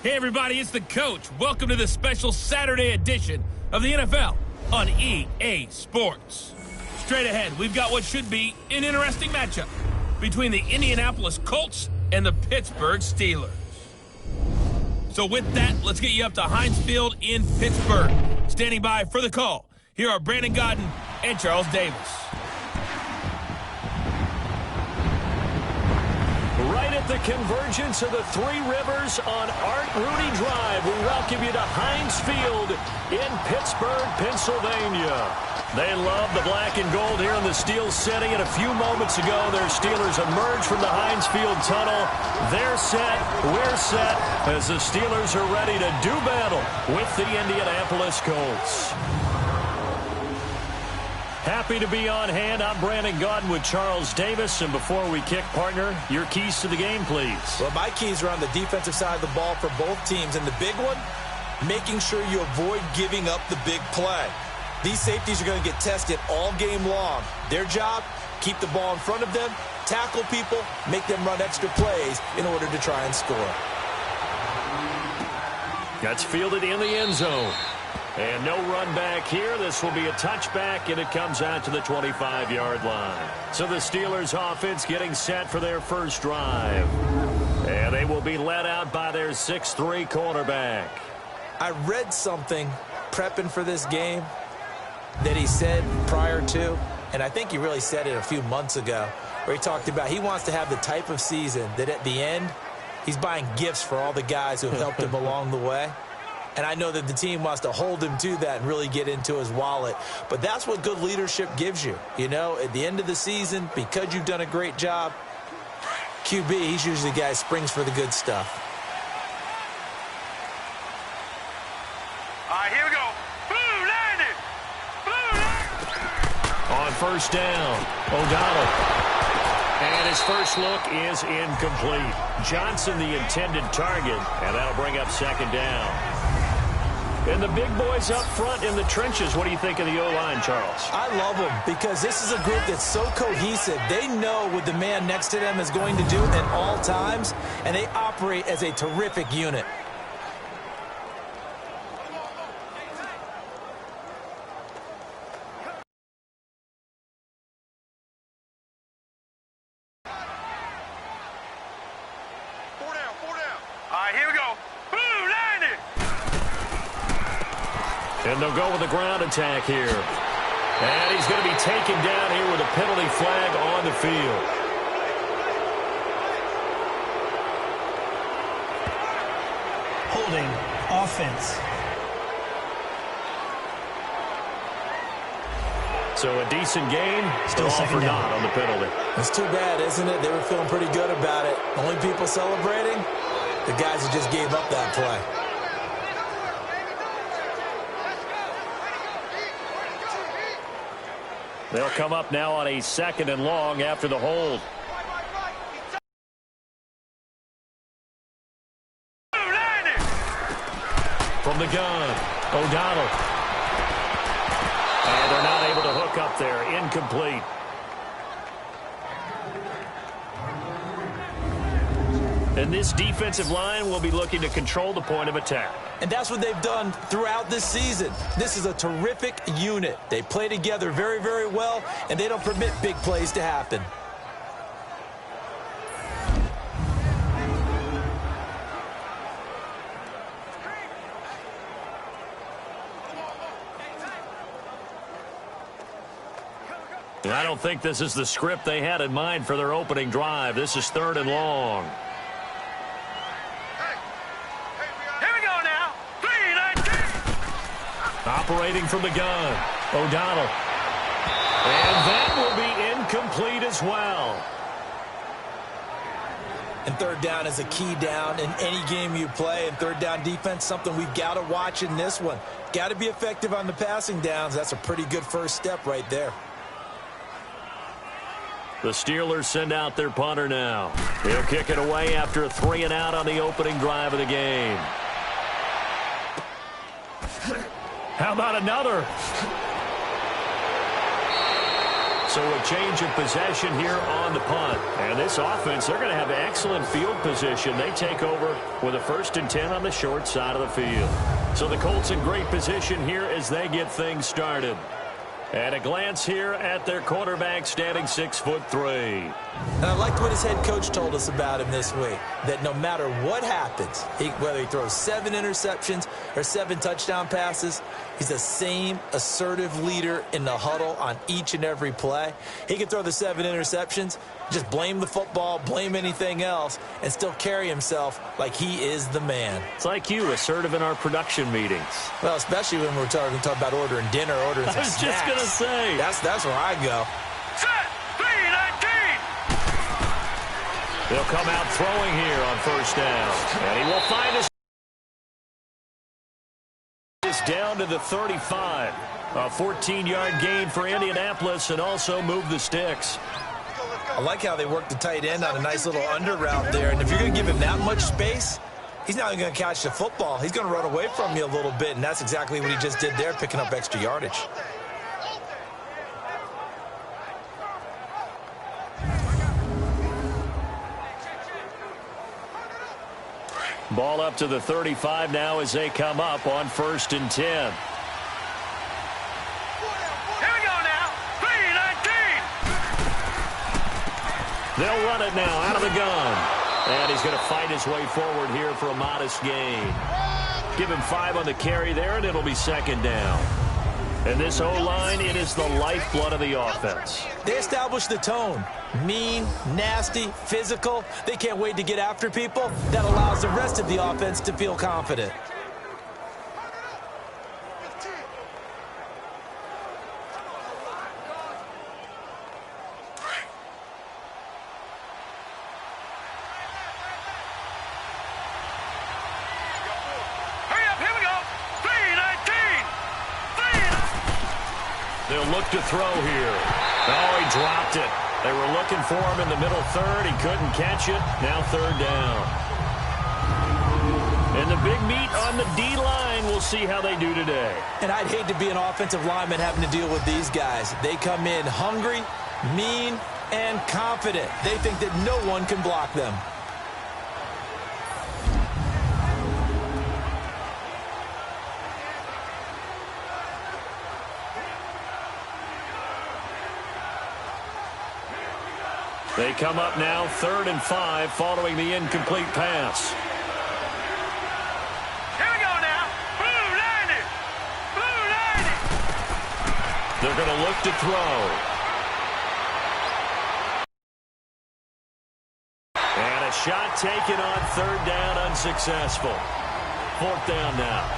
Hey everybody, it's the Coach. Welcome to the special Saturday edition of the NFL on EA Sports. Straight ahead, we've got what should be an interesting matchup between the Indianapolis Colts and the Pittsburgh Steelers. So with that, let's get you up to Heinz Field in Pittsburgh. Standing by for the call, here are Brandon Godden and Charles Davis. Right at the convergence of the Three Rivers on Art Rooney Drive, we welcome you to Heinz Field in Pittsburgh, Pennsylvania. They love the black and gold here in the Steel City, and a few moments ago, their Steelers emerged from the Heinz Field tunnel. They're set, we're set, as the Steelers are ready to do battle with the Indianapolis Colts. Happy to be on hand. I'm Brandon Godden with Charles Davis. And before we kick, partner, your keys to the game, please. Well, my keys are on the defensive side of the ball for both teams. And the big one, making sure you avoid giving up the big play. These safeties are going to get tested all game long. Their job, keep the ball in front of them, tackle people, make them run extra plays in order to try and score. That's fielded in the end zone. And no run back here. This will be a touchback, and it comes out to the 25-yard line. So the Steelers offense getting set for their first drive. And they will be led out by their 6'3" quarterback. I read something prepping for this game that he said prior to, and I think he really said it a few months ago, where he talked about he wants to have the type of season that at the end, he's buying gifts for all the guys who have helped him along the way. And I know that the team wants to hold him to that and really get into his wallet. But that's what good leadership gives you. You know, at the end of the season, because you've done a great job, QB, he's usually the guy who springs for the good stuff. All right, here we go. Blue landed. Blue landed. On first down, O'Donnell. And his first look is incomplete. Johnson, the intended target, and that'll bring up second down. And the big boys up front in the trenches. What do you think of the O-line, Charles? I love them because this is a group that's so cohesive. They know what the man next to them is going to do at all times, and they operate as a terrific unit. Four down. All right, here we go. Blue landed. And they'll go with a ground attack here. And he's going to be taken down here with a penalty flag on the field. Holding offense. So a decent gain, Still second down. not on the penalty. It's too bad, isn't it? They were feeling pretty good about it. Only people celebrating, the guys who just gave up that play. They'll come up now on a 2nd and long after the hold. From the gun, O'Donnell. And they're not able to hook up there. Incomplete. And this defensive line will be looking to control the point of attack. And that's what they've done throughout this season. This is a terrific unit. They play together very, very well, and they don't permit big plays to happen. And I don't think this is the script they had in mind for their opening drive. This is 3rd and long. Operating from the gun, O'Donnell. And that will be incomplete as well. And 3rd down is a key down in any game you play. And 3rd down defense, something we've got to watch in this one. Got to be effective on the passing downs. That's a pretty good first step right there. The Steelers send out their punter now. He'll kick it away after a 3 and out on the opening drive of the game. How about another? So a change of possession here on the punt. And this offense, they're going to have excellent field position. They take over with a 1st and 10 on the short side of the field. So the Colts in great position here as they get things started. And a glance here at their quarterback, standing 6'3". And I liked what his head coach told us about him this week, that no matter what happens, whether he throws 7 interceptions or 7 touchdown passes, he's the same assertive leader in the huddle on each and every play. He can throw the 7 interceptions, just blame the football, blame anything else, and still carry himself like he is the man. It's like you, assertive in our production meetings. Well, especially when we're talking about ordering dinner, ordering some snacks. I was just going to say. That's where I go. Set. 3-19. They'll come out throwing here on 1st down. And he will find us down to the 35. A 14-yard gain for Indianapolis and also move the sticks. I like how they work the tight end on a nice little under route there. And if you're going to give him that much space, he's not even going to catch the football. He's going to run away from you a little bit, and that's exactly what he just did there, picking up extra yardage. Ball up to the 35 now as they come up on 1st and 10. Here we go now. 3-19. They'll run it now out of the gun. And he's going to fight his way forward here for a modest gain. Give him 5 on the carry there, and it'll be 2nd down. And this O-line, it is the lifeblood of the offense. They establish the tone. Mean, nasty, physical. They can't wait to get after people. That allows the rest of the offense to feel confident. Hurry up. Here we go. 3-19. They'll look to throw here. Oh, he dropped it. They were looking for him in the middle 3rd. He couldn't catch it. Now 3rd down. And the big meat on the D-line. We'll see how they do today. And I'd hate to be an offensive lineman having to deal with these guys. They come in hungry, mean, and confident. They think that no one can block them. They come up now 3rd and 5 following the incomplete pass. Here we go now. Blue 90. Blue 90. They're going to look to throw. And a shot taken on 3rd down, unsuccessful. 4th down now.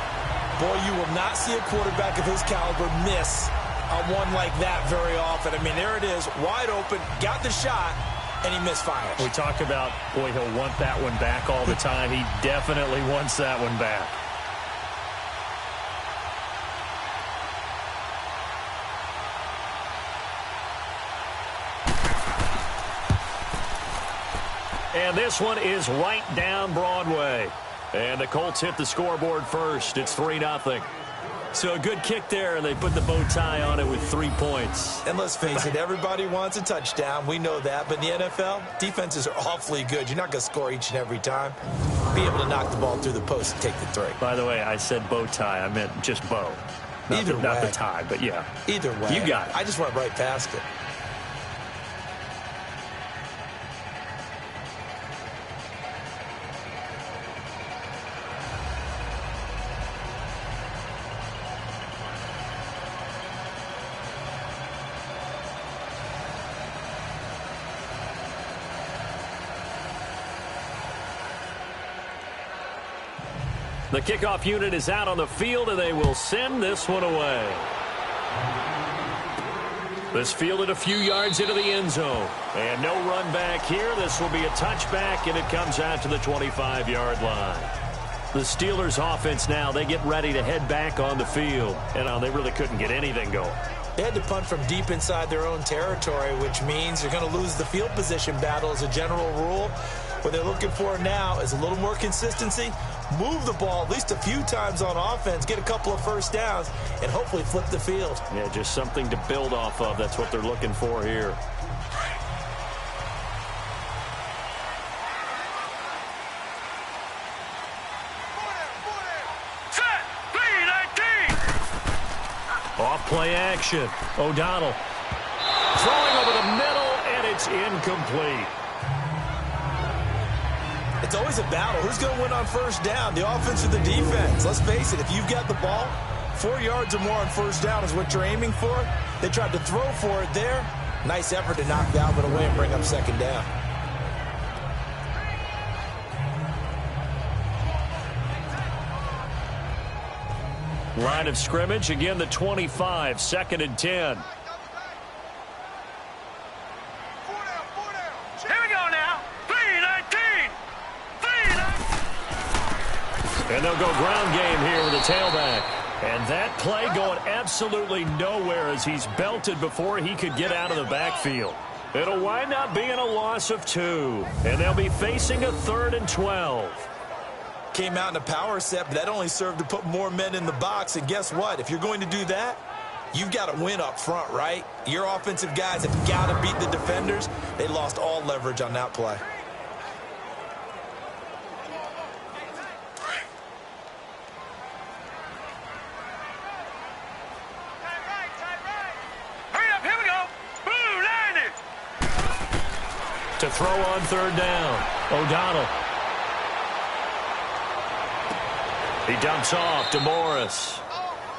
Boy, you will not see a quarterback of his caliber miss on one like that very often. I mean, there it is, wide open, got the shot, and he misfires. We talk about, boy, he'll want that one back all the time. He definitely wants that one back. And this one is right down Broadway. And the Colts hit the scoreboard first. It's 3-0. So a good kick there, and they put the bow tie on it with 3 points. And let's face it, everybody wants a touchdown. We know that. But in the NFL, defenses are awfully good. You're not going to score each and every time. Be able to knock the ball through the post and take the 3. By the way, I said bow tie. I meant just bow. Not the tie, but yeah. Either way. You got it. I just went right past it. The kickoff unit is out on the field, and they will send this one away. This fielded a few yards into the end zone. And no run back here. This will be a touchback, and it comes out to the 25-yard line. The Steelers' offense now, they get ready to head back on the field. And they really couldn't get anything going. They had to punt from deep inside their own territory, which means you're going to lose the field position battle as a general rule. What they're looking for now is a little more consistency, move the ball at least a few times on offense, get a couple of first downs, and hopefully flip the field. Yeah, just something to build off of. That's what they're looking for here. Set. 3-19. Off play action. O'Donnell throwing over the middle, and it's incomplete. It's always a battle. Who's going to win on first down, the offense or the defense? Let's face it, if you've got the ball, 4 yards or more on first down is what you're aiming for. They tried to throw for it there. Nice effort to knock Dalvin away and bring up second down. Line of scrimmage, again the 25, 2nd and 10. Here we go now. 3-19. 3-19. And they'll go ground game here with the tailback. And that play going absolutely nowhere as he's belted before he could get out of the backfield. It'll wind up being a loss of 2. And they'll be facing a 3rd and 12. Came out in a power set, but that only served to put more men in the box. And guess what? If you're going to do that, you've got to win up front, right? Your offensive guys have got to beat the defenders. They lost all leverage on that play. Hurry up. Here we go. Blue line it. To throw on 3rd down, O'Donnell. He dumps off to Morris.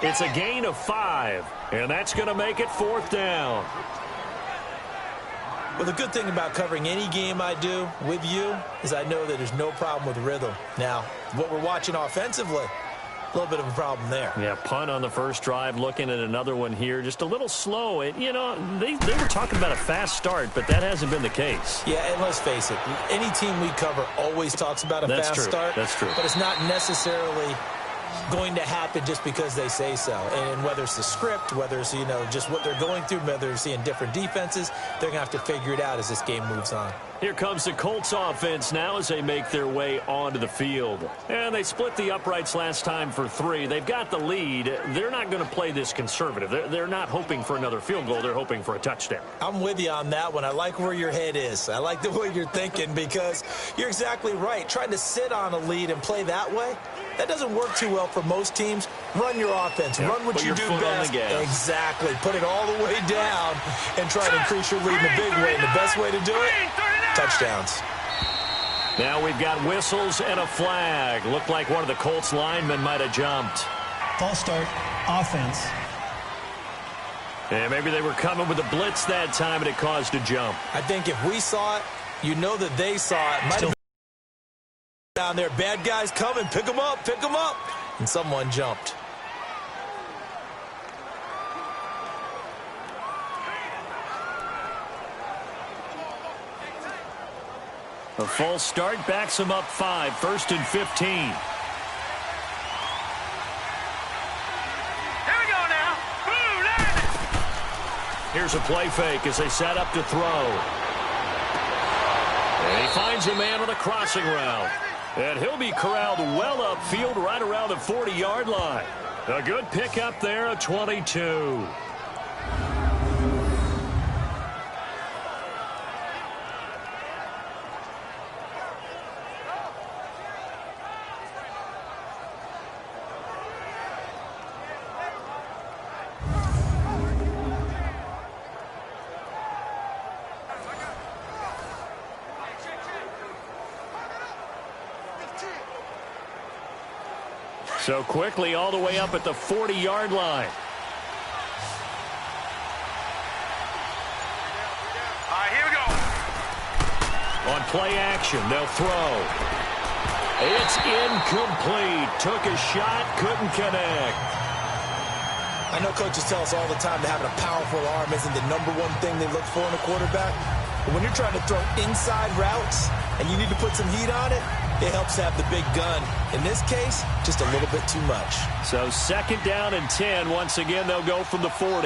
It's a gain of 5, and that's going to make it 4th down. Well, the good thing about covering any game I do with you is I know that there's no problem with rhythm. Now, what we're watching offensively, a little bit of a problem there. Yeah, punt on the first drive, looking at another one here, just a little slow. You know, they were talking about a fast start, but that hasn't been the case. Yeah, and let's face it, any team we cover always talks about a fast start. That's true. But it's not necessarily going to happen just because they say so. And whether it's the script, whether it's, you know, just what they're going through, whether they're seeing different defenses, they're going to have to figure it out as this game moves on. Here comes the Colts offense now as they make their way onto the field. And they split the uprights last time for 3. They've got the lead. They're not going to play this conservative. They're not hoping for another field goal. They're hoping for a touchdown. I'm with you on that one. I like where your head is. I like the way you're thinking because you're exactly right. Trying to sit on a lead and play that way, that doesn't work too well for most teams. Run your offense. Yeah, run what you do best. Exactly. Put it all the way down and try to increase your lead in a big way. And the best way to do it, touchdowns. Now we've got whistles and a flag. Looked like one of the Colts linemen might have jumped. False start, offense. And maybe they were coming with a blitz that time and it caused a jump. I think if we saw it, you know that they saw it. Might have been down there. Bad guys coming. Pick them up. Pick them up. And someone jumped. A false start backs them up 5, 1st and 15. Here we go now. Blue line it. Here's a play fake as they set up to throw. And he finds a man on the crossing route. And he'll be corralled well upfield right around the 40-yard line. A good pickup there, a 22. So quickly all the way up at the 40-yard line. All right, here we go. On play action, they'll throw. It's incomplete. Took a shot, couldn't connect. I know coaches tell us all the time that having a powerful arm isn't the #1 thing they look for in a quarterback. But when you're trying to throw inside routes and you need to put some heat on it, it helps have the big gun. In this case, just a little bit too much. So 2nd down and 10. Once again, they'll go from the 40. All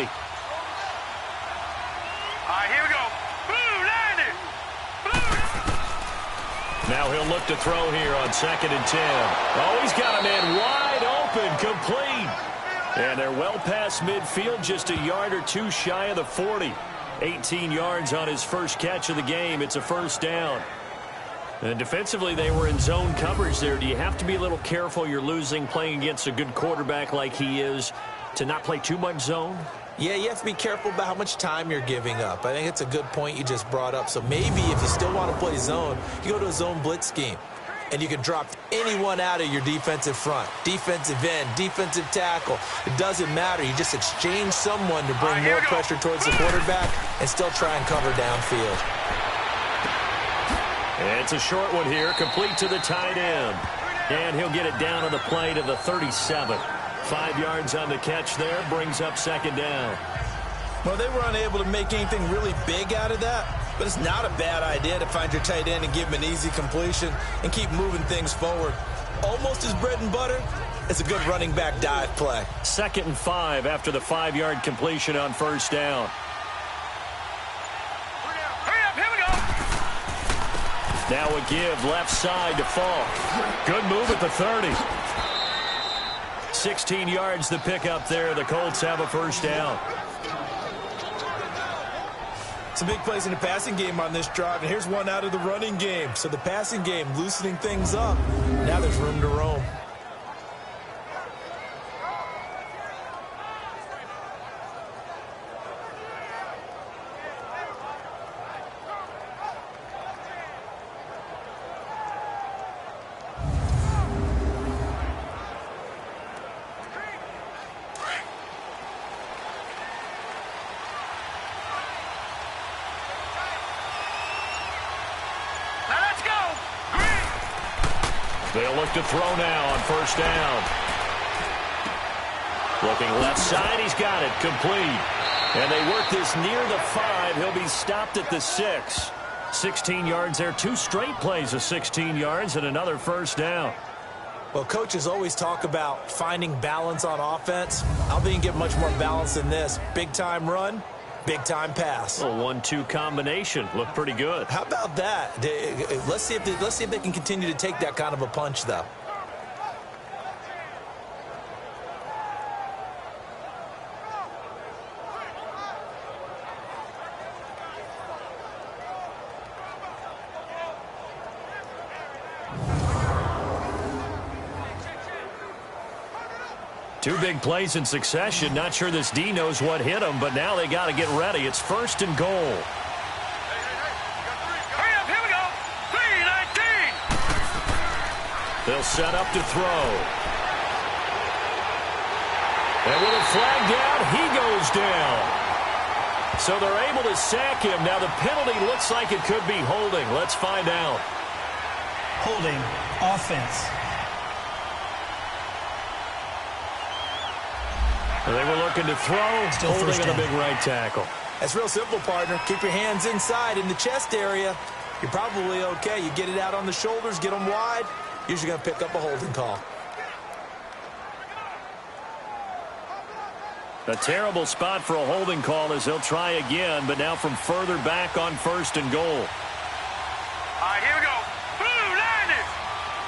right, here we go. Blue line it. Blue. Now he'll look to throw here on 2nd and 10. Oh, he's got a man wide open, complete. And they're well past midfield, just a yard or two shy of the 40. 18 yards on his first catch of the game. It's a first down. And defensively, they were in zone coverage there. Do you have to be a little careful you're losing playing against a good quarterback like he is to not play too much zone? Yeah, you have to be careful about how much time you're giving up. I think it's a good point you just brought up. So maybe if you still want to play zone, you go to a zone blitz scheme. And you can drop anyone out of your defensive front. Defensive end, defensive tackle. It doesn't matter. You just exchange someone to bring more pressure towards the quarterback and still try and cover downfield. It's a short one here, complete to the tight end. And he'll get it down on the play to the 37. 5 yards on the catch there, brings up 2nd down. Well, they were unable to make anything really big out of that, but it's not a bad idea to find your tight end and give him an easy completion and keep moving things forward. Almost his bread and butter. It's a good running back dive play. 2nd and 5 after the 5-yard completion on first down. Hurry up, here we go. Now a give left side to Falk. Good move at the 30. 16 yards to pick up there. The Colts have a first down. Some big plays in the passing game on this drive, and here's one out of the running game. So the passing game loosening things up. Now there's room to roam. They'll look to throw now on first down. Looking left side, he's got it, complete. And they work this near the 5. He'll be stopped at the 6. 16 yards there, 2 straight plays of 16 yards and another first down. Well, coaches always talk about finding balance on offense. I don't think you can get much more balance than this. Big-time run, big-time pass. A 1-2 combination. Looked pretty good. How about that? Let's see if they can continue to take that kind of a punch, though. Two big plays in succession. Not sure this D knows what hit him, but now they got to get ready. It's 1st and goal. Hurry up, here we go. 3-19. They'll set up to throw. And with a flag down, he goes down. So they're able to sack him. Now the penalty looks like it could be holding. Let's find out. Holding, offense. They were looking to throw, Still holding first on a down. big right tackle. That's real simple, partner. Keep your hands inside in the chest area. You're probably okay. You get it out on the shoulders, get them wide. Usually going to pick up a holding call. A terrible spot for a holding call as he'll try again, but now from further back on 1st and goal. All right, here we go. Blue 90.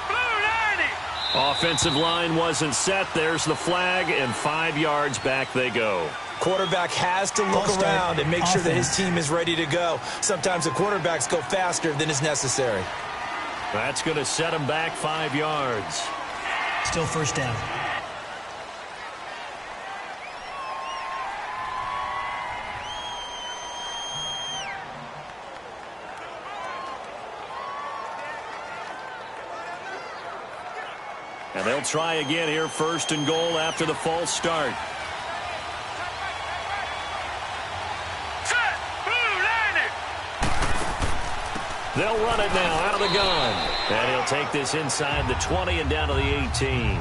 Blue 90. Offensive line wasn't set. There's the flag, and 5 yards back they go. Quarterback has to look False start. around and make sure that his Offense. team is ready to go. Sometimes the quarterbacks go faster than is necessary. That's going to set him back 5 yards. Still first down. And they'll try again here, 1st and goal after the false start. Set. Blue 90. They'll run it now out of the gun. And he'll take this inside the 20 and down to the 18.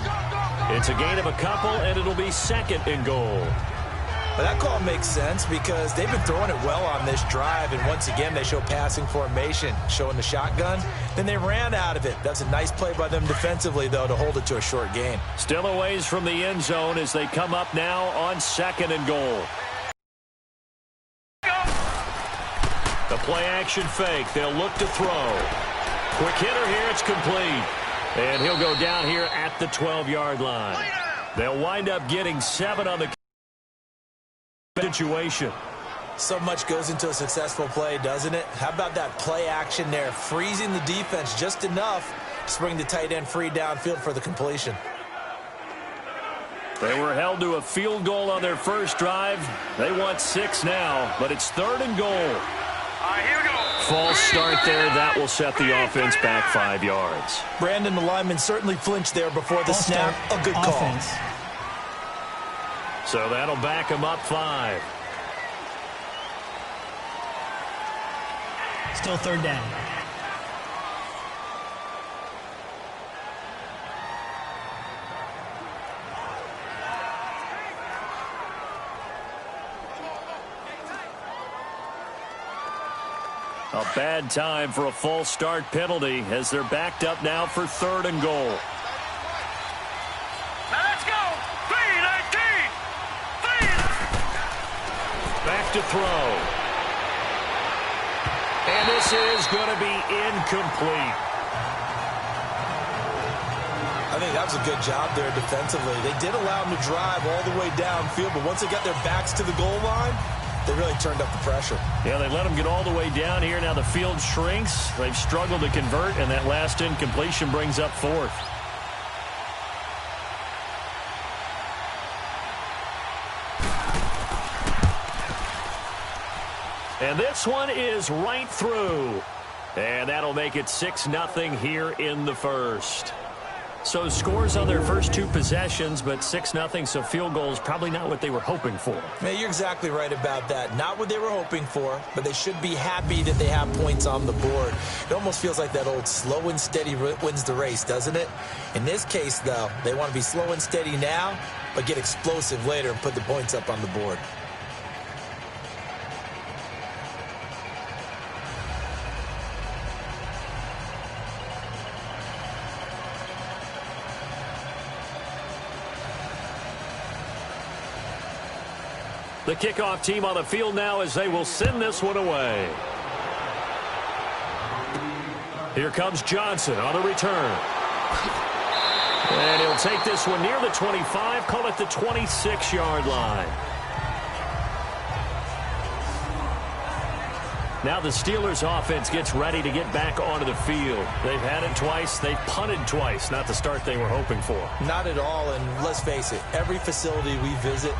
It's a gain of a couple, and it'll be 2nd and goal. But that call makes sense because they've been throwing it well on this drive, and once again they show passing formation, showing the shotgun. Then they ran out of it. That's a nice play by them defensively, though, to hold it to a short gain. Still a ways from the end zone as they come up now on 2nd and goal. The play action fake. They'll look to throw. Quick hitter here. It's complete. And he'll go down here at the 12-yard line. They'll wind up getting 7 on the situation. So much goes into a successful play, doesn't it? How about that play action there, freezing the defense just enough to bring the tight end free downfield for the completion. They were held to a field goal on their first drive. They want 6 now, but it's 3rd and goal. Here we go. False start there. That will set the offense back 5 yards. Brandon, the lineman certainly flinched there before the snap. A good call. Offense. So that'll back him up 5. Still 3rd down. A bad time for a false start penalty as they're backed up now for 3rd and goal. Now let's go. 3-19. Back to throw. And this is going to be incomplete. I think that was a good job there defensively. They did allow them to drive all the way downfield, but once they got their backs to the goal line, they really turned up the pressure. Yeah, they let them get all the way down here. Now the field shrinks. They've struggled to convert, and that last incompletion brings up 4th. And this one is right through. And that'll make it 6-0 here in the first. So scores on their first 2 possessions, but 6-0, so field goal is probably not what they were hoping for. Man, you're exactly right about that. Not what they were hoping for, but they should be happy that they have points on the board. It almost feels like that old slow and steady wins the race, doesn't it? In this case, though, they want to be slow and steady now, but get explosive later and put the points up on the board. The kickoff team on the field now as they will send this one away. Here comes Johnson on the return. And he'll take this one near the 25, call it the 26-yard line. Now the Steelers offense gets ready to get back onto the field. They've had it twice. They've punted twice. Not the start they were hoping for. Not at all, and let's face it, every facility we visit,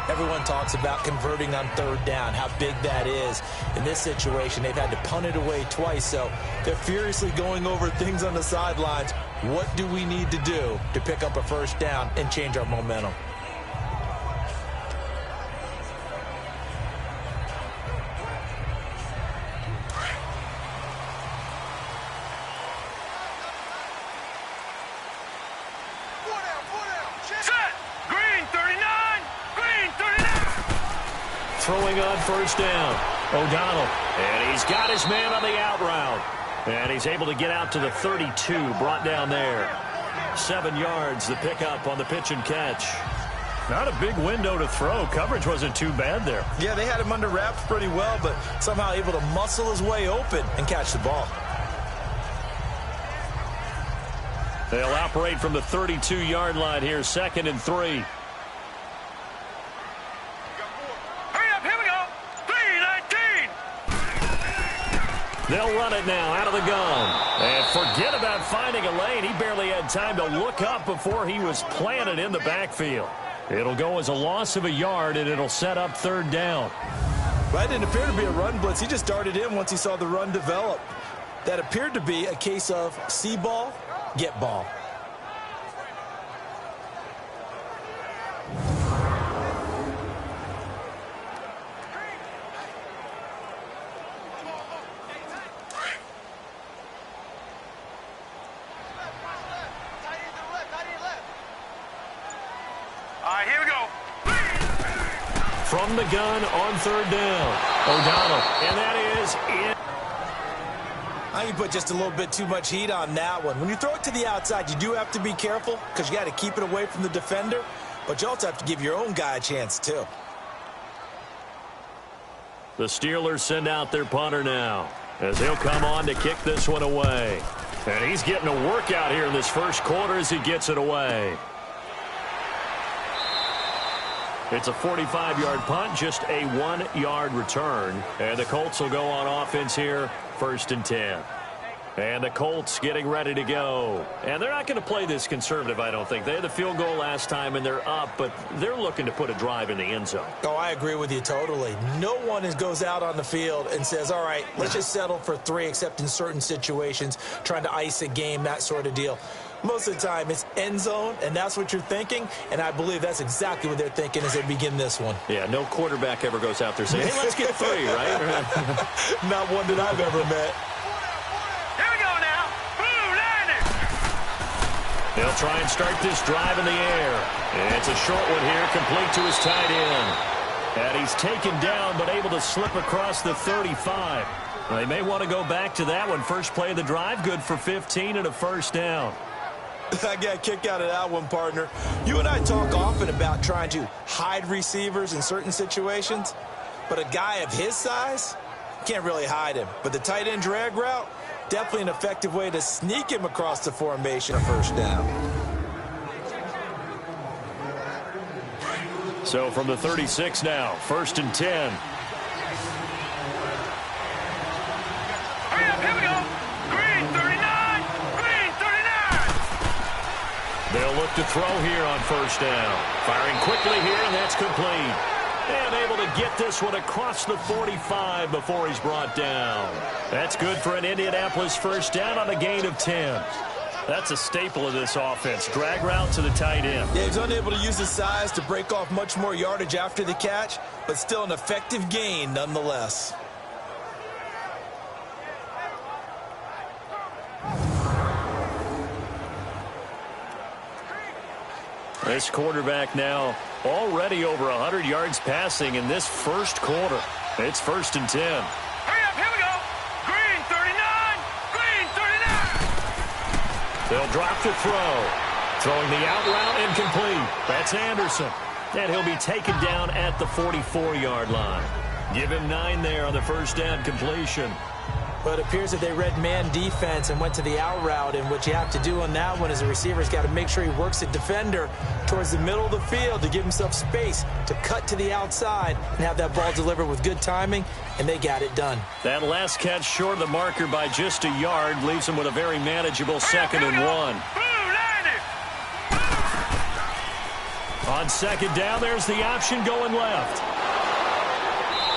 everyone talks about converting on 3rd down, how big that is. In this situation, they've had to punt it away twice, so they're furiously going over things on the sidelines. What do we need to do to pick up a 1st down and change our momentum? Throwing on 1st down. O'Donnell. And he's got his man on the out route. And he's able to get out to the 32. Brought down there. 7 yards, the pickup on the pitch and catch. Not a big window to throw. Coverage wasn't too bad there. Yeah, they had him under wraps pretty well, but somehow able to muscle his way open and catch the ball. They'll operate from the 32-yard line here, 2nd and 3. They'll run it now out of the gun. And forget about finding a lane. He barely had time to look up before he was planted in the backfield. It'll go as a loss of a yard, and it'll set up 3rd down. That didn't appear to be a run blitz. He just darted in once he saw the run develop. That appeared to be a case of see ball, get ball. Here we go. From the gun on 3rd down. O'Donnell, and that is it. I think you put just a little bit too much heat on that one. When you throw it to the outside, you do have to be careful because you got to keep it away from the defender, but you also have to give your own guy a chance too. The Steelers send out their punter now as he'll come on to kick this one away. And he's getting a workout here in this first quarter as he gets it away. It's a 45-yard punt, just a 1-yard return. And the Colts will go on offense here, 1st and 10. And the Colts getting ready to go. And they're not going to play this conservative, I don't think. They had the field goal last time, and they're up, but they're looking to put a drive in the end zone. Oh, I agree with you totally. No one goes out on the field and says, all right, let's just settle for 3, except in certain situations, trying to ice a game, that sort of deal. Most of the time, it's end zone, and that's what you're thinking, and I believe that's exactly what they're thinking as they begin this one. Yeah, no quarterback ever goes out there saying, hey, let's get 3, right? Not one that I've ever met. Here we go now. Blue Lightning. They'll try and start this drive in the air. And it's a short one here, complete to his tight end. And he's taken down, but able to slip across the 35. Well, they may want to go back to that one. First play of the drive, good for 15 and a first down. I got a kick out of that one, partner. You and I talk often about trying to hide receivers in certain situations, but a guy of his size can't really hide him. But the tight end drag route, definitely an effective way to sneak him across the formation, a first down. So from the 36 now, 1st and 10. Hurry up, here we go. Green 39. Green 39. They'll look to throw here on 1st down. Firing quickly here, and that's complete. And able to get this one across the 45 before he's brought down. That's good for an Indianapolis first down on a gain of 10. That's a staple of this offense. Drag route to the tight end. Yeah, he's unable to use his size to break off much more yardage after the catch, but still an effective gain nonetheless. This quarterback now already over 100 yards passing in this first quarter. It's 1st and 10. Hurry up, here we go. Green 39. Green 39. They'll drop the throw. Throwing the out route incomplete. That's Anderson. And he'll be taken down at the 44-yard line. Give him 9 there on the first down completion. But it appears that they read man defense and went to the out route, and what you have to do on that one is the receiver's got to make sure he works the defender towards the middle of the field to give himself space to cut to the outside and have that ball delivered with good timing, and they got it done. That last catch short of the marker by just a yard leaves him with a very manageable 2nd and 1. Blue Lightning. On 2nd down, there's the option going left.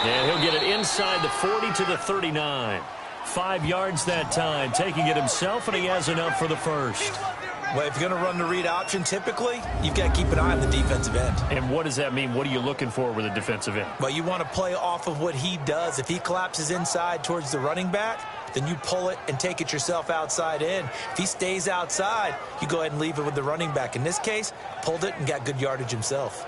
And he'll get it inside the 40 to the 39. 5 yards that time, taking it himself, and he has enough for the first. Well, if you're going to run the read option, typically, you've got to keep an eye on the defensive end. And what does that mean? What are you looking for with a defensive end? Well, you want to play off of what he does. If he collapses inside towards the running back, then you pull it and take it yourself outside in. If he stays outside, you go ahead and leave it with the running back. In this case, pulled it and got good yardage himself.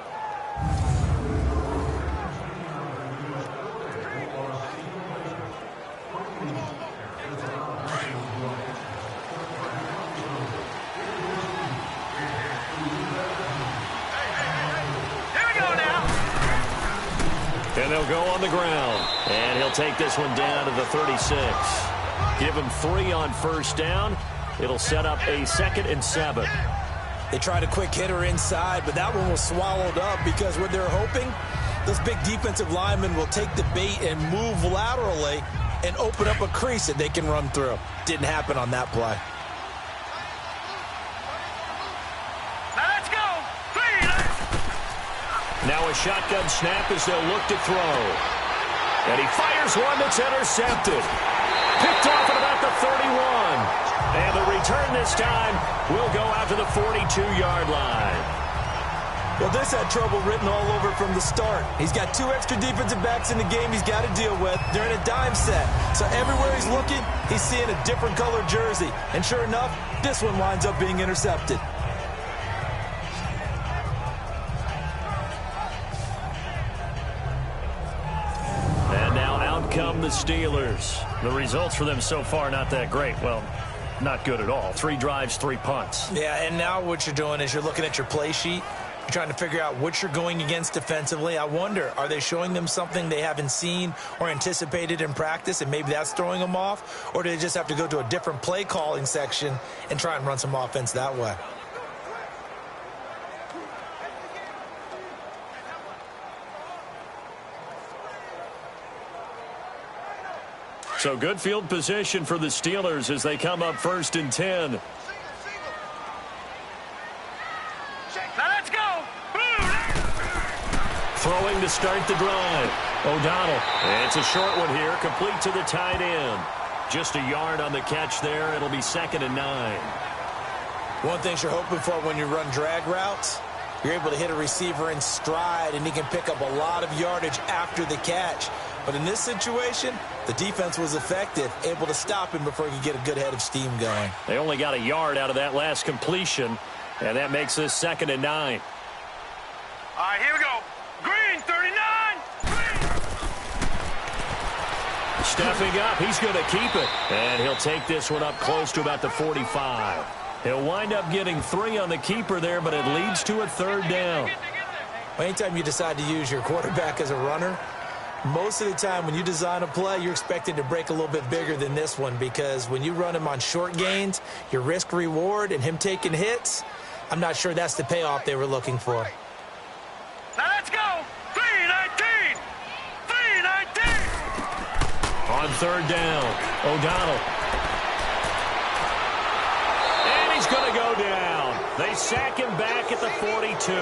And they'll go on the ground. And he'll take this one down to the 36. Give him 3 on first down. It'll set up a 2nd and 7. They tried a quick hitter inside, but that one was swallowed up because what they're hoping, those big defensive linemen will take the bait and move laterally and open up a crease that they can run through. Didn't happen on that play. Now a shotgun snap as they'll look to throw. And he fires one that's intercepted. Picked off at about the 31. And the return this time will go out to the 42-yard line. Well, this had trouble written all over from the start. He's got 2 extra defensive backs in the game he's got to deal with. They're in a dime set. So everywhere he's looking, he's seeing a different color jersey. And sure enough, this one winds up being intercepted. Come the Steelers. The results for them so far not that great. Well, not good at all. 3 drives, 3 punts. Yeah, and now what you're doing is you're looking at your play sheet. trying to figure out what you're going against defensively. I wonder, are they showing them something they haven't seen or anticipated in practice, and maybe that's throwing them off? Or do they just have to go to a different play calling section and try and run some offense that way? So good field position for the Steelers as they come up 1st and 10. Throwing to start the drive. O'Donnell. It's a short one here, complete to the tight end. Just a yard on the catch there. It'll be 2nd and 9. One thing you're hoping for when you run drag routes, you're able to hit a receiver in stride, and he can pick up a lot of yardage after the catch. But in this situation, the defense was effective, able to stop him before he could get a good head of steam going. They only got a yard out of that last completion, and that makes this 2nd and 9. All right, here we go. Green, 39. Stepping up, he's going to keep it. And he'll take this one up close to about the 45. He'll wind up getting 3 on the keeper there, but it leads to a 3rd down. Anytime you decide to use your quarterback as a runner, most of the time when you design a play, you're expected to break a little bit bigger than this one, because when you run him on short gains, your risk-reward and him taking hits, I'm not sure that's the payoff they were looking for. Now let's go. 319. 319. On 3rd down, O'Donnell. And he's going to go down. They sack him back at the 42.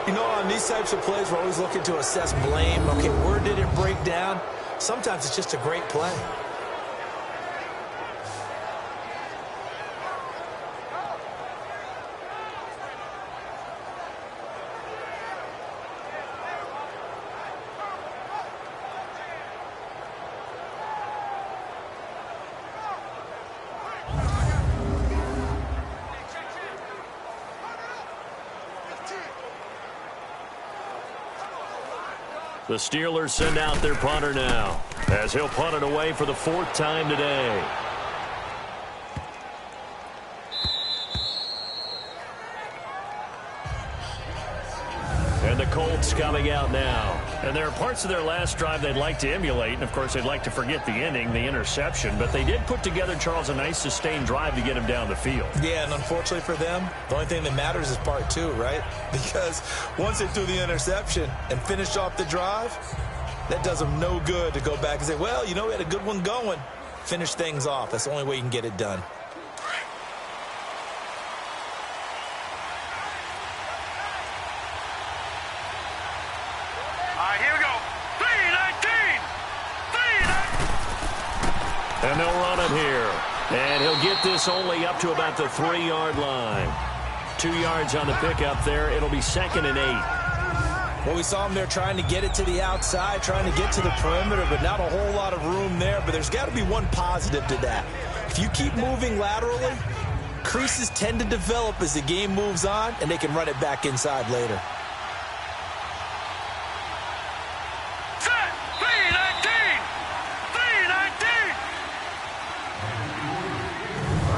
You know, on these types of plays, we're always looking to assess blame. Okay, where did it break down? Sometimes it's just a great play. The Steelers send out their punter now, as he'll punt it away for the 4th time today. And the Colts coming out now. And there are parts of their last drive they'd like to emulate. And, of course, they'd like to forget the ending, the interception. But they did put together, Charles, a nice sustained drive to get him down the field. Yeah, and unfortunately for them, the only thing that matters is part 2, right? Because once they threw the interception and finished off the drive, that does them no good to go back and say, well, you know, we had a good one going. Finish things off. That's the only way you can get it done. And they'll run it here. And he'll get this only up to about the 3-yard line. 2 yards on the pickup there. It'll be 2nd and 8. Well, we saw him there trying to get it to the outside, trying to get to the perimeter, but not a whole lot of room there. But there's got to be one positive to that. If you keep moving laterally, creases tend to develop as the game moves on, and they can run it back inside later.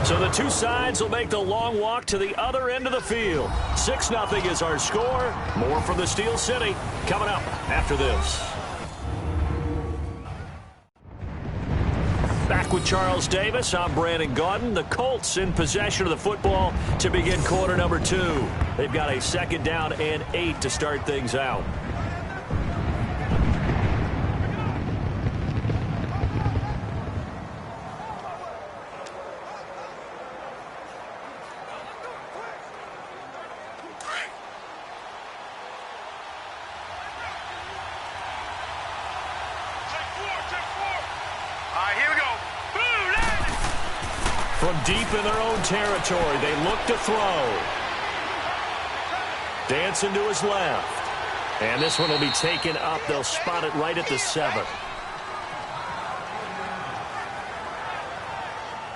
So the two sides will make the long walk to the other end of the field. 6-0 is our score. More from the Steel City coming up after this. Back with Charles Davis, I'm Brandon Gaudin. The Colts in possession of the football to begin quarter number 2. They've got a 2nd down and 8 to start things out. From deep in their own territory, they look to throw. Dancing to his left. And this one will be taken up. They'll spot it right at the 7.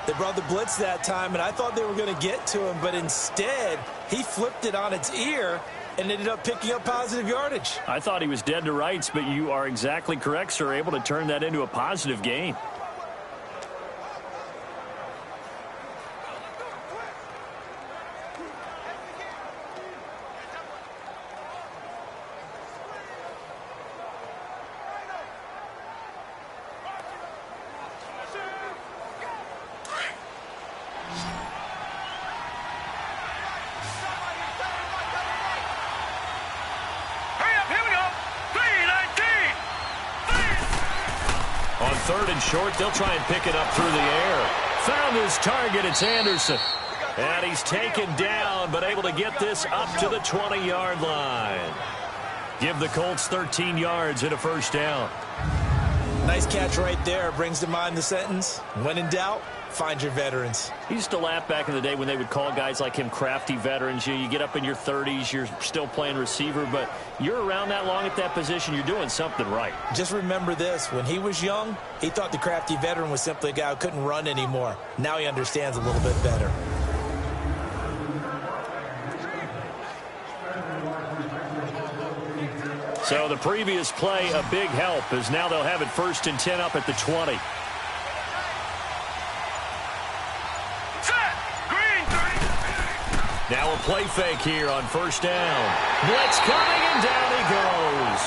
They brought the blitz that time, and I thought they were going to get to him, but instead, he flipped it on its ear and ended up picking up positive yardage. I thought he was dead to rights, but you are exactly correct, sir. Able to turn that into a positive gain. running short. They'll try and pick it up through the air. Found his target. It's Anderson. And he's taken down, but able to get this up to the 20-yard line. Give the Colts 13 yards and a first down. Nice catch right there. Brings to mind the sentence, when in doubt, find your veterans. He used to laugh back in the day when they would call guys like him crafty veterans. You get up in your 30s, you're still playing receiver, but you're around that long at that position, you're doing something right. Just remember this. When he was young, he thought the crafty veteran was simply a guy who couldn't run anymore. Now he understands a little bit better. So the previous play, a big help, as now they'll have it 1st and 10 up at the 20. Now a play fake here on 1st down. Blitz coming, and down he goes.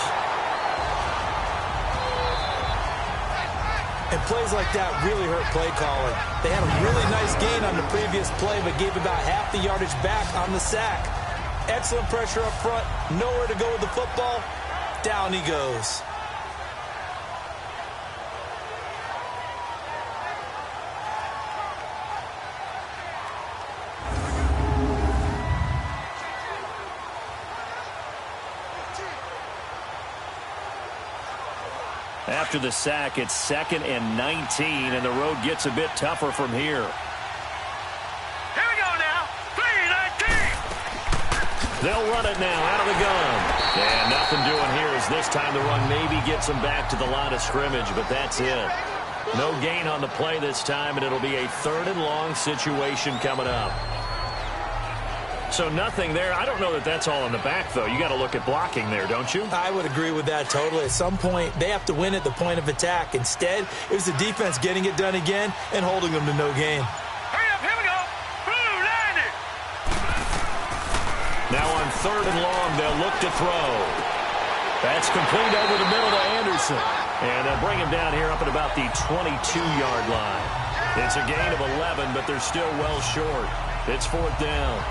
And plays like that really hurt play calling. They had a really nice gain on the previous play, but gave about half the yardage back on the sack. Excellent pressure up front. Nowhere to go with the football. Down he goes. After the sack, it's 2nd and 19, and the road gets a bit tougher from here. Here we go now. 3-19. They'll run it now out of the gun. And nothing doing here as this time the run maybe gets them back to the line of scrimmage, but that's it. No gain on the play this time, and it'll be a 3rd and long situation coming up. So nothing there. I don't know that that's all in the back, though. You got to look at blocking there, don't you? I would agree with that totally. At some point, they have to win at the point of attack. Instead, it was the defense getting it done again and holding them to no gain. Hurry up, here we go. Blue line it. Now on 3rd and long, they'll look to throw. That's complete over the middle to Anderson. And they'll bring him down here up at about the 22-yard line. It's a gain of 11, but they're still well short. It's 4th down.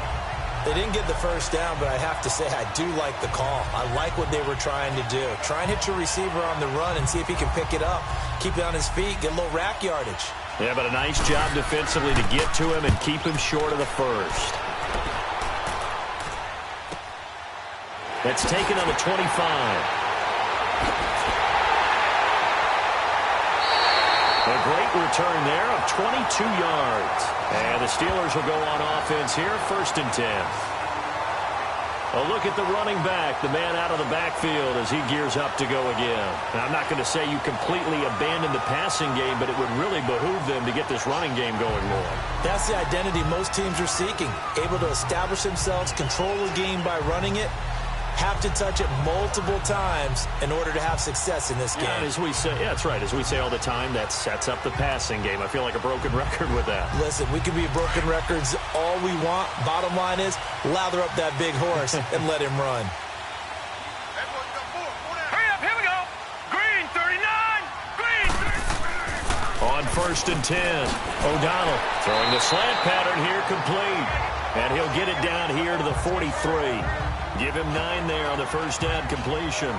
They didn't get the first down, but I have to say I do like the call. I like what they were trying to do. Try and hit your receiver on the run and see if he can pick it up. Keep it on his feet, get a little rack yardage. Yeah, but a nice job defensively to get to him and keep him short of the first. That's taken on the 25. A great return there of 22 yards. And the Steelers will go on offense here, 1st and 10. A look at the running back, the man out of the backfield as he gears up to go again. Now, I'm not going to say you completely abandon the passing game, but it would really behoove them to get this running game going more. That's the identity most teams are seeking. Able to establish themselves, control the game by running it, have to touch it multiple times in order to have success in this game. Yeah, as we say, yeah, that's right. As we say all the time, that sets up the passing game. I feel like a broken record with that. Listen, we can be broken records all we want. Bottom line is, lather up that big horse and let him run. Hurry up, here we go. Green 39. Green 39. On 1st and 10, O'Donnell throwing the slant pattern here complete. And he'll get it down here to the 43. Give him 9 there on the first down completion.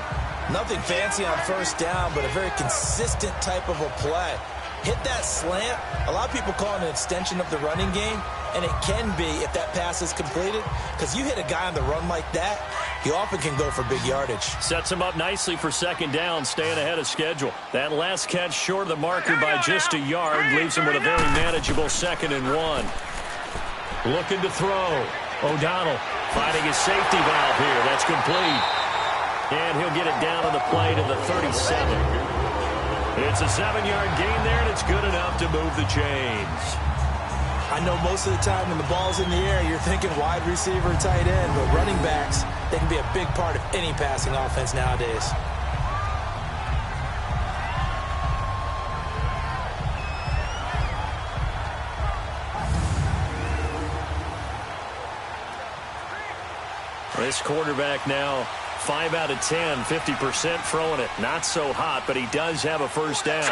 Nothing fancy on first down, but a very consistent type of a play. Hit that slant. A lot of people call it an extension of the running game, and it can be if that pass is completed, because you hit a guy on the run like that, he often can go for big yardage. Sets him up nicely for second down, staying ahead of schedule. That last catch short of the marker by just a yard leaves him with a very manageable 2nd and 1. Looking to throw. O'Donnell finding his safety valve here. That's complete. And he'll get it down on the play to the 37. It's a 7-yard gain there, and it's good enough to move the chains. I know most of the time when the ball's in the air, you're thinking wide receiver, tight end, but running backs, they can be a big part of any passing offense nowadays. This quarterback now 5 out of 10, 50% throwing it. Not so hot, but he does have a first down.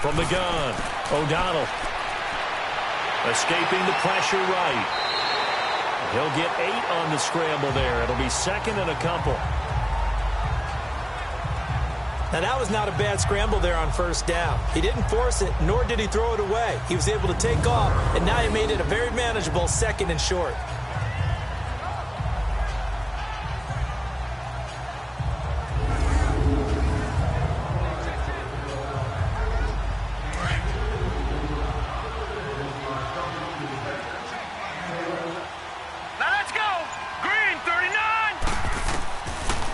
From the gun, O'Donnell escaping the pressure right. He'll get 8 on the scramble there. It'll be 2nd and a couple. Now, that was not a bad scramble there on first down. He didn't force it, nor did he throw it away. He was able to take off, and now he made it a very manageable 2nd and short.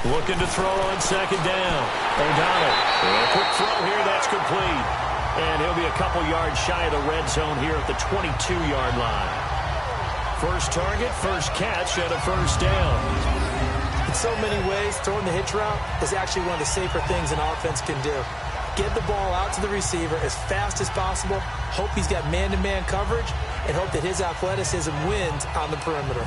Looking to throw on 2nd down. O'Donnell. A quick throw here. That's complete. And he'll be a couple yards shy of the red zone here at the 22-yard line. First target, first catch, and a first down. In so many ways, throwing the hitch route is actually one of the safer things an offense can do. Get the ball out to the receiver as fast as possible, hope he's got man-to-man coverage, and hope that his athleticism wins on the perimeter.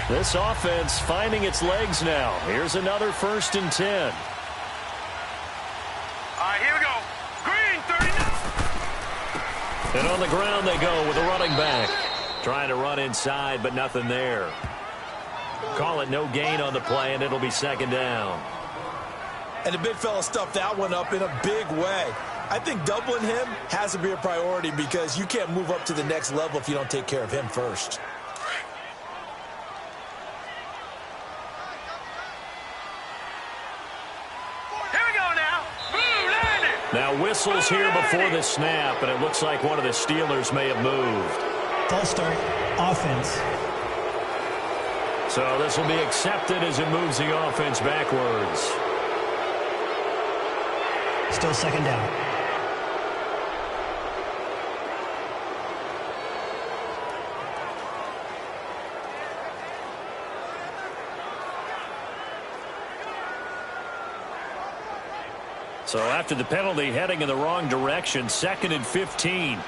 This offense finding its legs now. Here's another 1st and 10. All right, here we go. Green, 39. And on the ground they go with a running back. Trying to run inside, but nothing there. Call it no gain on the play, and it'll be 2nd down. And the big fella stuffed that one up in a big way. I think doubling him has to be a priority because you can't move up to the next level if you don't take care of him first. Now whistles here before the snap, and it looks like one of the Steelers may have moved. False start, offense. So this will be accepted as it moves the offense backwards. Still 2nd down. So after the penalty, heading in the wrong direction, 2nd and 15. Here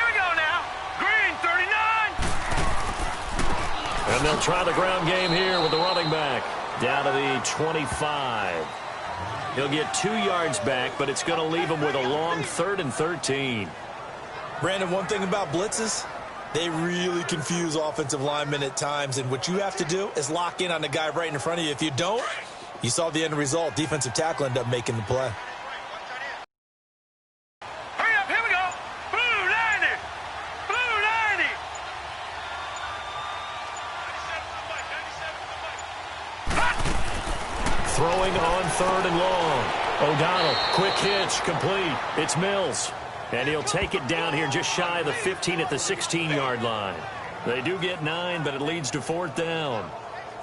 we go now. Green, 39. And they'll try the ground game here with the running back. Down to the 25. He'll get 2 yards back, but it's going to leave him with a long 3rd and 13. Brandon, one thing about blitzes, they really confuse offensive linemen at times, and what you have to do is lock in on the guy right in front of you. If you don't, you saw the end result. Defensive tackle ended up making the play. Hurry up, here we go. Blue 90. Blue 90. Throwing on 3rd and long. O'Donnell, quick hitch, complete. It's Mills. And he'll take it down here just shy of the 15 at the 16-yard line. They do get 9, but it leads to 4th down.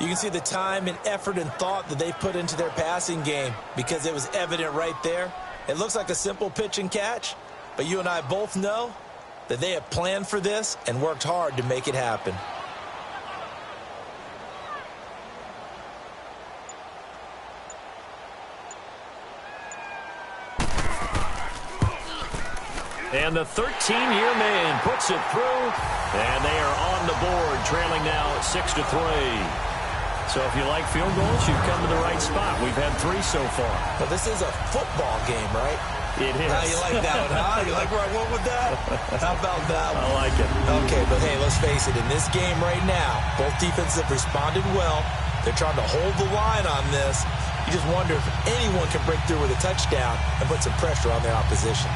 You can see the time and effort and thought that they put into their passing game because it was evident right there. It looks like a simple pitch and catch, but you and I both know that they have planned for this and worked hard to make it happen. And the 13-year man puts it through, and they are on the board, trailing now at 6-3. So if you like field goals, you've come to the right spot. We've had 3 so far. But this is a football game, right? It is. Now you like that one, huh? You like where I went with that? How about that one? I like it. Okay, but hey, let's face it. In this game right now, both defenses have responded well. They're trying to hold the line on this. You just wonder if anyone can break through with a touchdown and put some pressure on their opposition.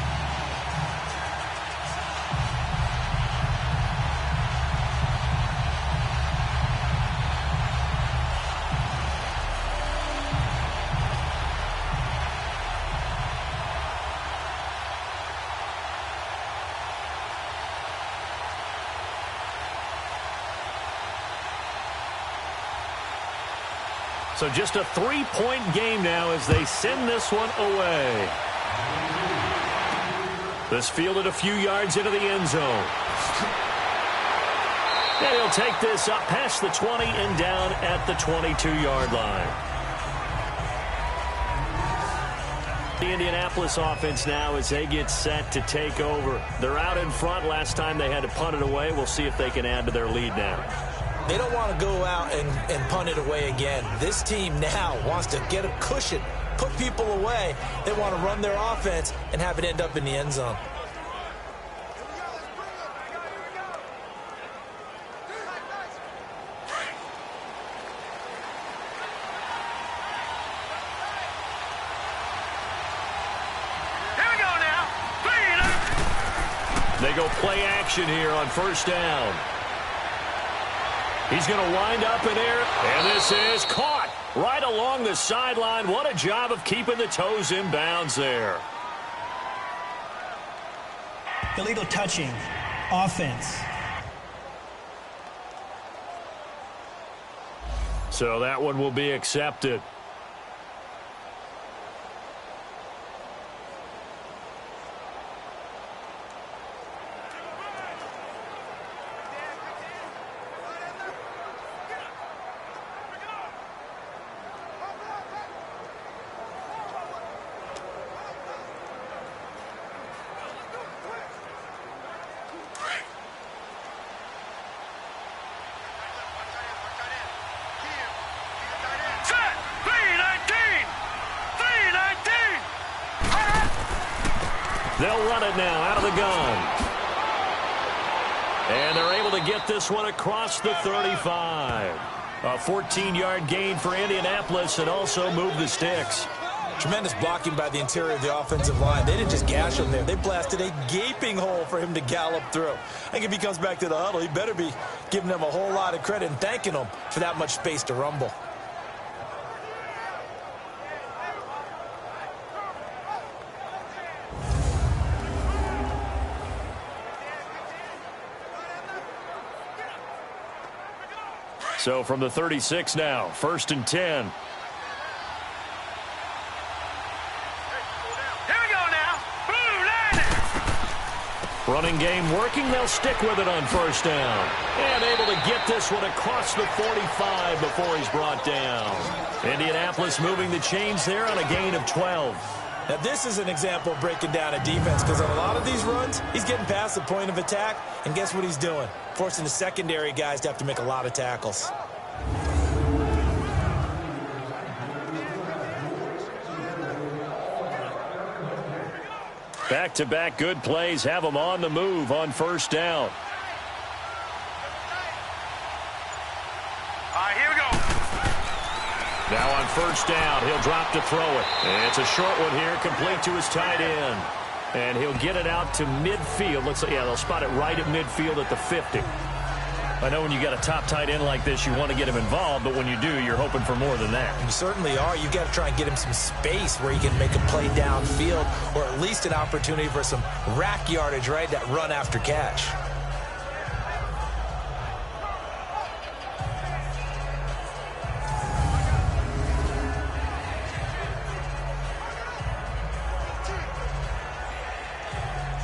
So just a 3-point game now as they send this one away. This fielded a few yards into the end zone. And he'll take this up past the 20 and down at the 22-yard line. The Indianapolis offense now as they get set to take over. They're out in front. Last time they had to punt it away. We'll see if they can add to their lead now. They don't want to go out and punt it away again. This team now wants to get a cushion, put people away. They want to run their offense and have it end up in the end zone. go play action here on first down. He's going to wind up in there, and this is caught right along the sideline. What a job of keeping the toes in bounds there. Illegal touching. Offense. So that one will be accepted. They'll run it now out of the gun. And they're able to get this one across the 35. A 14-yard gain for Indianapolis and also move the sticks. Tremendous blocking by the interior of the offensive line. They didn't just gash him there. They blasted a gaping hole for him to gallop through. I think if he comes back to the huddle, he better be giving them a whole lot of credit and thanking them for that much space to rumble. So from the 36 now, 1st and 10. Here we go now. Blue line. Running game working. They'll stick with it on first down. And able to get this one across the 45 before he's brought down. Indianapolis moving the chains there on a gain of 12. Now, this is an example of breaking down a defense because on a lot of these runs, he's getting past the point of attack, and guess what he's doing? Forcing the secondary guys to have to make a lot of tackles. Back-to-back good plays have them on the move on first down. All right, here we go. Now on first down, he'll drop to throw it. And it's a short one here, complete to his tight end. And he'll get it out to midfield. Looks like, yeah, they'll spot it right at midfield at the 50. I know when you got a top tight end like this, you want to get him involved, but when you do, you're hoping for more than that. You certainly are. You've got to try and get him some space where he can make a play downfield or at least an opportunity for some rack yardage, right? That run after catch.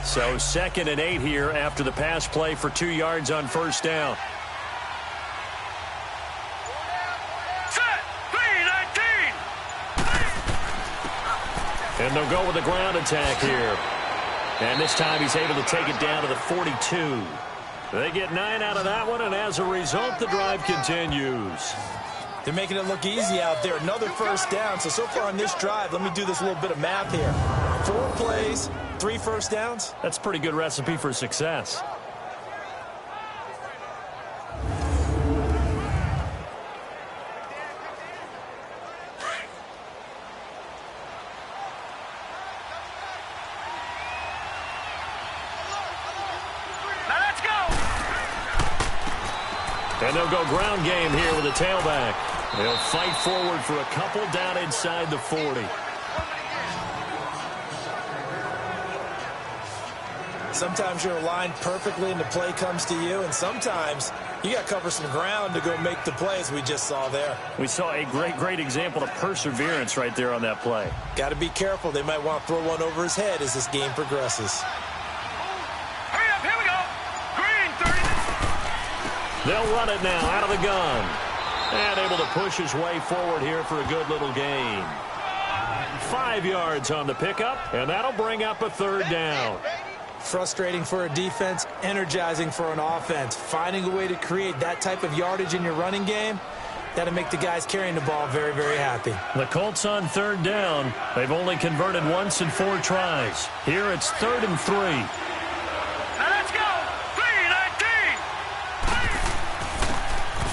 So 2nd and 8 here after the pass play for 2 yards on first down. Set. 3-19. And they'll go with the ground attack here. And this time he's able to take it down to the 42. They get 9 out of that one, and as a result, the drive continues. They're making it look easy out there. Another first down. So far on this drive, let me do this little bit of math here. 4 plays, 3 first downs. That's a pretty good recipe for success. Now let's go. And they'll go ground game here with a tailback. They'll fight forward for a couple down inside the 40. Sometimes you're aligned perfectly and the play comes to you, and sometimes you got to cover some ground to go make the play, as we just saw there. We saw a great example of perseverance right there on that play. Got to be careful. They might want to throw one over his head as this game progresses. Hurry up, here we go. Green 30. They'll run it now out of the gun. And able to push his way forward here for a good little gain. 5 yards on the pickup, and that'll bring up a 3rd down. Frustrating for a defense, energizing for an offense. Finding a way to create that type of yardage in your running game, that'll make the guys carrying the ball very, very happy. The Colts on 3rd down. They've only converted once in 4 tries. Here it's 3rd and 3. Now let's go.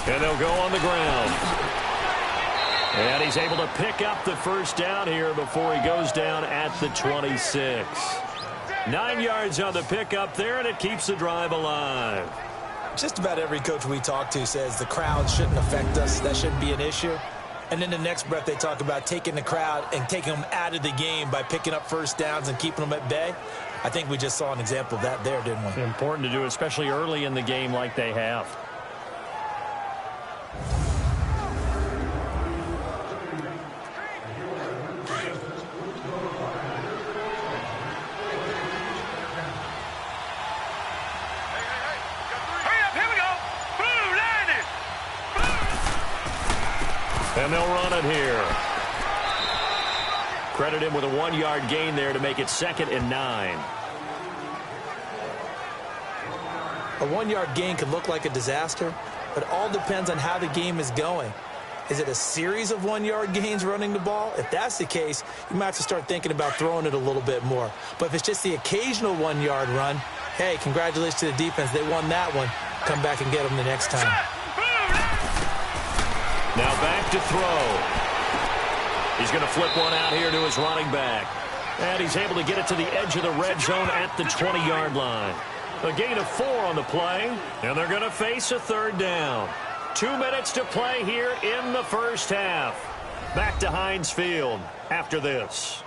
3-19. And they'll go on the ground. And he's able to pick up the first down here before he goes down at the 26. 9 yards on the pickup there, and it keeps the drive alive. Just about every coach we talk to says the crowd shouldn't affect us. That shouldn't be an issue. And in the next breath, they talk about taking the crowd and taking them out of the game by picking up first downs and keeping them at bay. I think we just saw an example of that there, didn't we? Important to do, especially early in the game like they have. And they'll run it here. Credit him with a 1-yard gain there to make it 2nd and 9. A 1-yard gain could look like a disaster, but it all depends on how the game is going. Is it a series of 1-yard gains running the ball? If that's the case, you might have to start thinking about throwing it a little bit more. But if it's just the occasional 1-yard run, hey, congratulations to the defense. They won that one. Come back and get them the next time. Now back to throw. He's going to flip one out here to his running back. And he's able to get it to the edge of the red zone at the 20-yard line. A gain of 4 on the play, and they're going to face a 3rd down. 2 minutes to play here in the first half. Back to Heinz Field after this.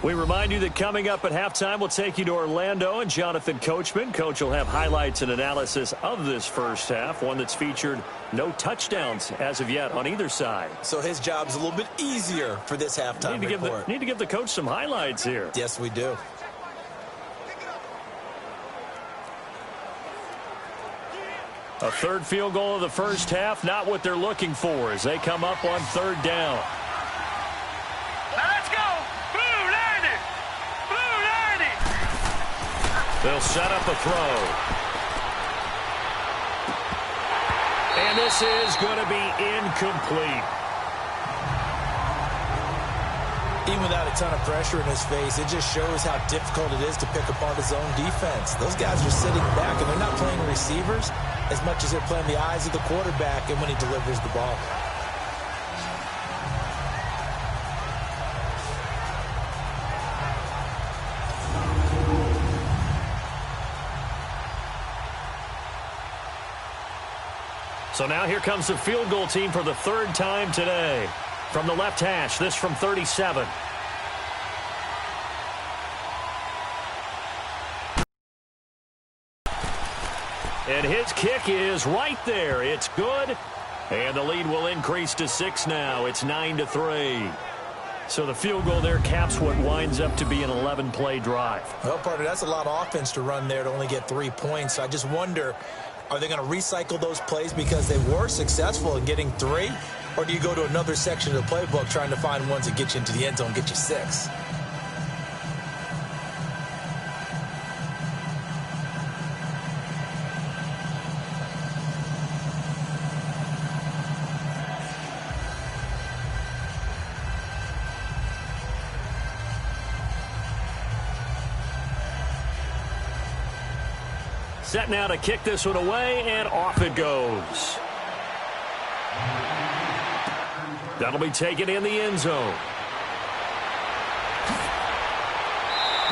We remind you that coming up at halftime, we'll take you to Orlando and Jonathan Coachman. Coach will have highlights and analysis of this first half, one that's featured no touchdowns as of yet on either side. So his job's a little bit easier for this halftime report. Need to give the coach some highlights here. Yes, we do. A 3rd field goal of the first half, not what they're looking for as they come up on 3rd down. Let's go! Blue 90! Blue 90! They'll set up a throw. And this is going to be incomplete. Even without a ton of pressure in his face, it just shows how difficult it is to pick apart his own defense. Those guys are sitting back, and they're not playing receivers as much as they're playing the eyes of the quarterback and when he delivers the ball. So now here comes the field goal team for the 3rd time today. From the left hash, this from 37. And his kick is right there. It's good. And the lead will increase to 6 now. It's 9-3. So the field goal there caps what winds up to be an 11-play drive. Well, partner, that's a lot of offense to run there to only get 3 points. I just wonder, are they going to recycle those plays because they were successful in getting 3? Or do you go to another section of the playbook trying to find ones that get you into the end zone, get you 6? Set now to kick this one away, and off it goes. That'll be taken in the end zone.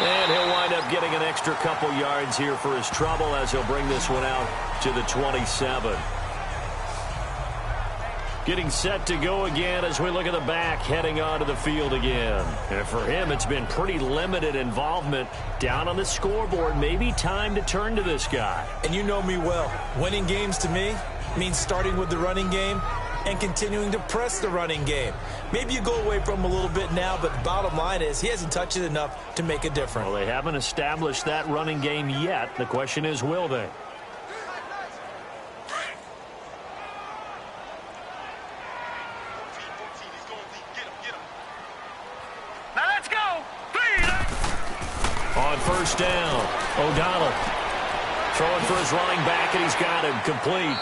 And he'll wind up getting an extra couple yards here for his trouble as he'll bring this one out to the 27. Getting set to go again as we look at the back heading onto the field again. And for him, it's been pretty limited involvement down on the scoreboard. Maybe time to turn to this guy. And you know me well. Winning games to me means starting with the running game and continuing to press the running game. Maybe you go away from him a little bit now, but the bottom line is he hasn't touched it enough to make a difference. Well, they haven't established that running game yet. The question is, will they? On first down, O'Donnell throwing for his running back, and he's got him complete.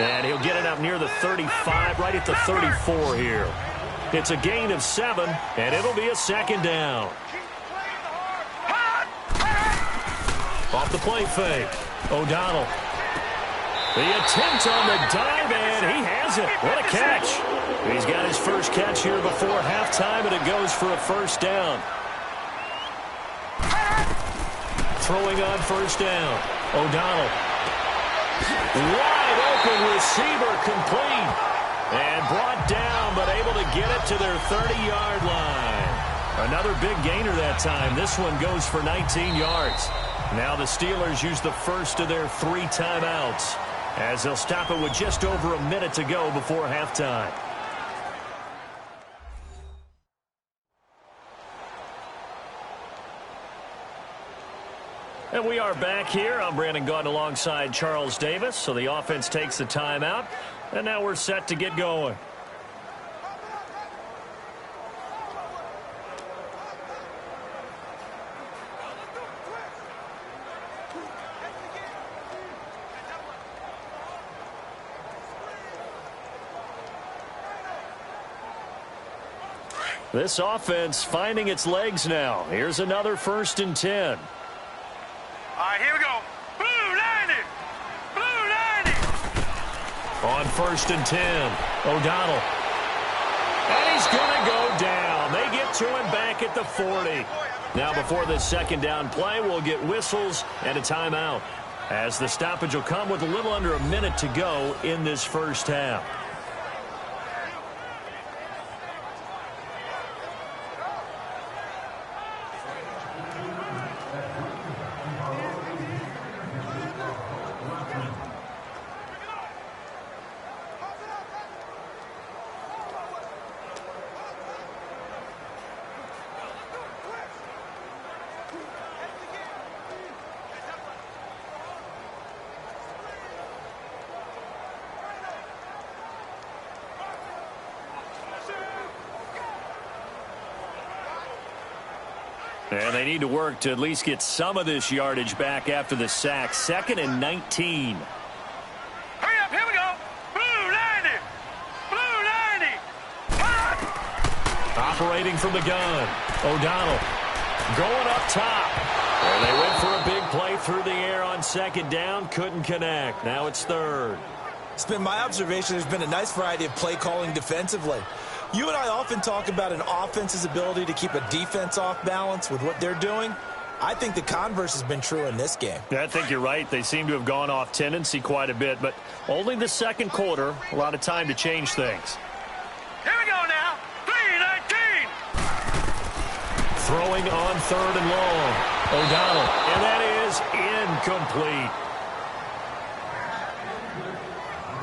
And he'll get it up near the 35, right at the 34 here. It's a gain of 7, and it'll be a 2nd down. Off the play fake, O'Donnell. The attempt on the dive, and he has it. What a catch. He's got his first catch here before halftime, and it goes for a first down. Throwing on first down. O'Donnell. Wide open receiver, complete. And brought down, but able to get it to their 30-yard line. Another big gainer that time. This one goes for 19 yards. Now the Steelers use the first of their 3 timeouts, as they'll stop it with just over a minute to go before halftime. And we are back here. I'm Brandon Gaudin alongside Charles Davis. So the offense takes the timeout, and now we're set to get going. This offense finding its legs now. Here's another 1st and 10. All right, here we go. Blue 90. Blue 90. On 1st and 10, O'Donnell. And he's going to go down. They get to him back at the 40. Now before this second down play, we'll get whistles and a timeout, as the stoppage will come with a little under a minute to go in this first half. And they need to work to at least get some of this yardage back after the sack. 2nd and 19. Hurry up, here we go. Blue 90. Blue 90. Operating from the gun. O'Donnell going up top. And they went for a big play through the air on 2nd down. Couldn't connect. Now it's 3rd. It's been my observation there's been a nice variety of play calling defensively. You and I often talk about an offense's ability to keep a defense off balance with what they're doing. I think the converse has been true in this game. Yeah, I think you're right. They seem to have gone off tendency quite a bit, but only the 2nd quarter, a lot of time to change things. Here we go now. 3-19. Throwing on 3rd and long. O'Donnell, and that is incomplete.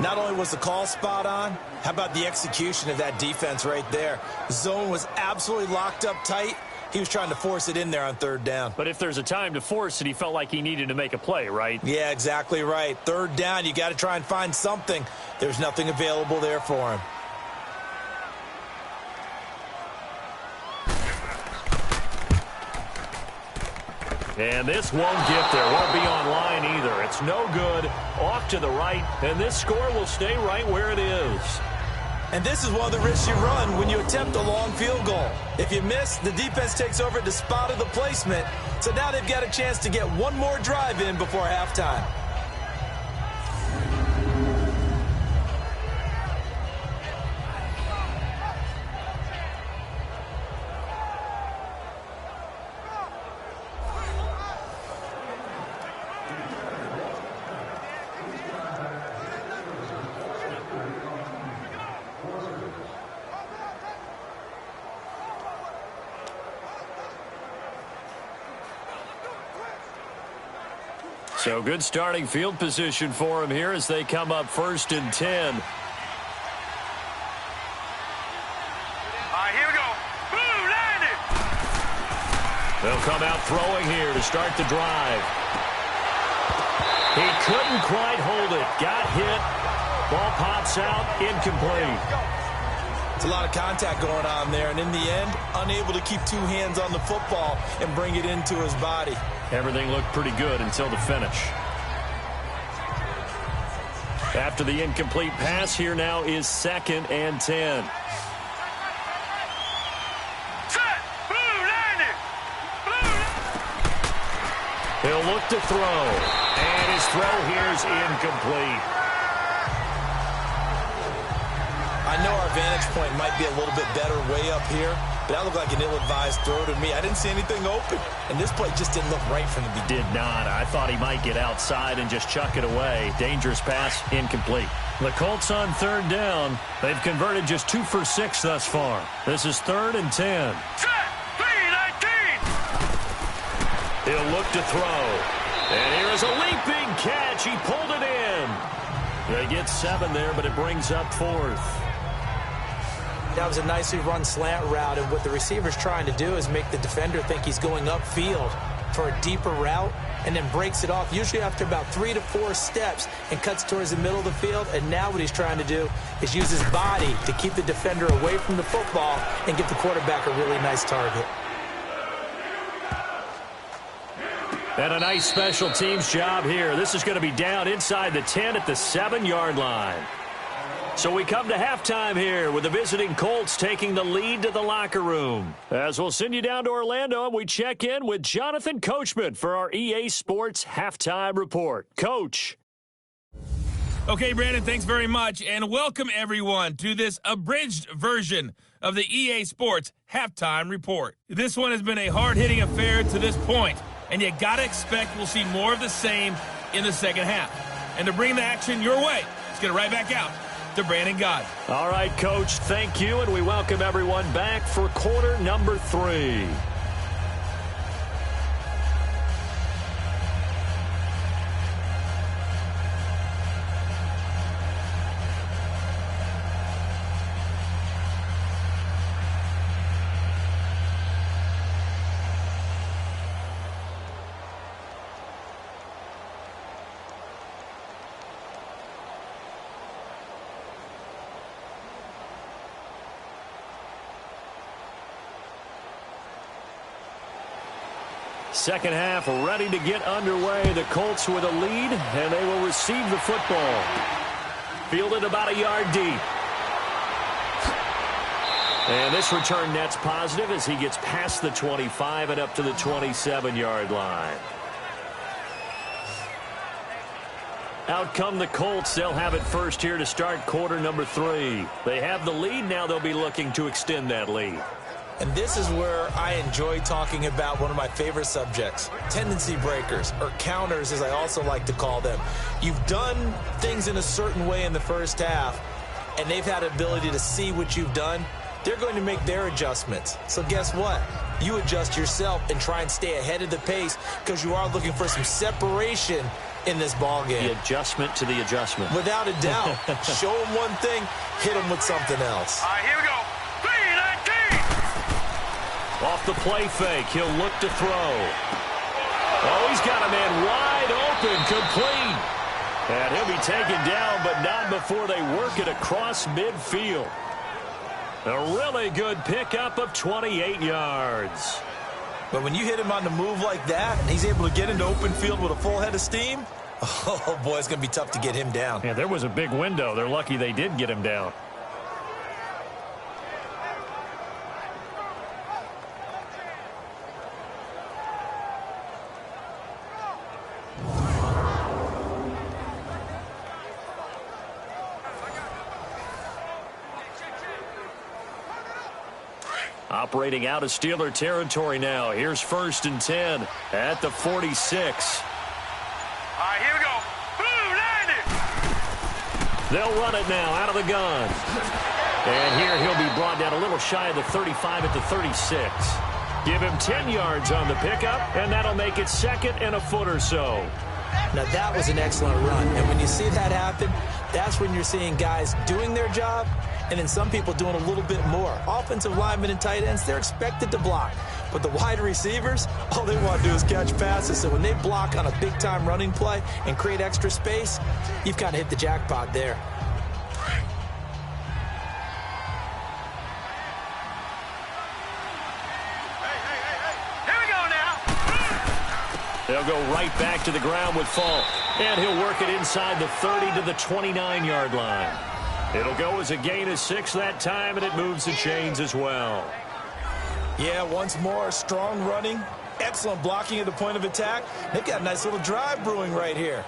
Not only was the call spot on, how about the execution of that defense right there? The zone was absolutely locked up tight. He was trying to force it in there on 3rd down. But if there's a time to force it, he felt like he needed to make a play, right? Yeah, exactly right. 3rd down, you got to try and find something. There's nothing available there for him. And this won't get there. Won't be online either. It's no good. Off to the right. And this score will stay right where it is. And this is one of the risks you run when you attempt a long field goal. If you miss, the defense takes over at the spot of the placement. So now they've got a chance to get one more drive in before halftime. So good starting field position for him here as they come up 1st and 10. All right, here we go. Blue 90. They'll come out throwing here to start the drive. He couldn't quite hold it. Got hit. Ball pops out. Incomplete. It's a lot of contact going on there, and in the end, unable to keep 2 hands on the football and bring it into his body. Everything looked pretty good until the finish. After the incomplete pass, here now is 2nd and 10. Set. Blue 90. Blue. He'll look to throw. And his throw here is incomplete. I know our vantage point might be a little bit better way up here, but that looked like an ill-advised throw to me. I didn't see anything open, and this play just didn't look right from the beginning. Did not. I thought he might get outside and just chuck it away. Dangerous pass, incomplete. The Colts on third down. They've converted just 2 for 6 thus far. This is 3rd and 10. Set. 3-19. He'll look to throw. And here is a leaping catch. He pulled it in. They get 7 there, but it brings up 4th. That was a nicely run slant route, and what the receiver's trying to do is make the defender think he's going upfield for a deeper route, and then breaks it off, usually after about 3 to 4 steps, and cuts towards the middle of the field. And now what he's trying to do is use his body to keep the defender away from the football and get the quarterback a really nice target. And a nice special teams job here. This is going to be down inside the 10 at the 7-yard line. So we come to halftime here with the visiting Colts taking the lead to the locker room. As we'll send you down to Orlando, and we check in with Jonathan Coachman for our EA Sports Halftime Report. Coach. Okay, Brandon, thanks very much, and welcome everyone to this abridged version of the EA Sports Halftime Report. This one has been a hard-hitting affair to this point, and you got to expect we'll see more of the same in the second half. And to bring the action your way, let's get it right back out to Brandon God. All right, Coach, thank you, and we welcome everyone back for quarter number 3. Second half ready to get underway. The Colts with a lead, and they will receive the football. Fielded about a yard deep. And this return net's positive as he gets past the 25 and up to the 27-yard line. Out come the Colts. They'll have it first here to start quarter number 3. They have the lead. Now they'll be looking to extend that lead. And this is where I enjoy talking about one of my favorite subjects, tendency breakers, or counters as I also like to call them. You've done things in a certain way in the first half, and they've had the ability to see what you've done. They're going to make their adjustments. So guess what? You adjust yourself and try and stay ahead of the pace because you are looking for some separation in this ball game. The adjustment to the adjustment. Without a doubt. Show them one thing, hit them with something else. All right, here we go. 3-19. Off the play fake, he'll look to throw. Oh, he's got a man wide open, complete. And he'll be taken down, but not before they work it across midfield. A really good pickup of 28 yards. But when you hit him on the move like that, and he's able to get into open field with a full head of steam, oh, boy, it's going to be tough to get him down. Yeah, there was a big window. They're lucky they did get him down. Operating out of Steeler territory now. Here's 1st and 10 at the 46. All right, here we go. Blue 90. They'll run it now out of the gun. And here he'll be brought down a little shy of the 35 at the 36. Give him 10 yards on the pickup, and that'll make it 2nd and a foot or so. Now, that was an excellent run. And when you see that happen, that's when you're seeing guys doing their job and then some people doing a little bit more. Offensive linemen and tight ends, they're expected to block. But the wide receivers, all they want to do is catch passes. So when they block on a big-time running play and create extra space, you've kind of hit the jackpot there. Here we go now. They'll go right back to the ground with Falk. And he'll work it inside the 30 to the 29-yard line. It'll go as a gain of 6 that time, and it moves the chains as well. Yeah, once more, strong running, excellent blocking at the point of attack. They've got a nice little drive brewing right here.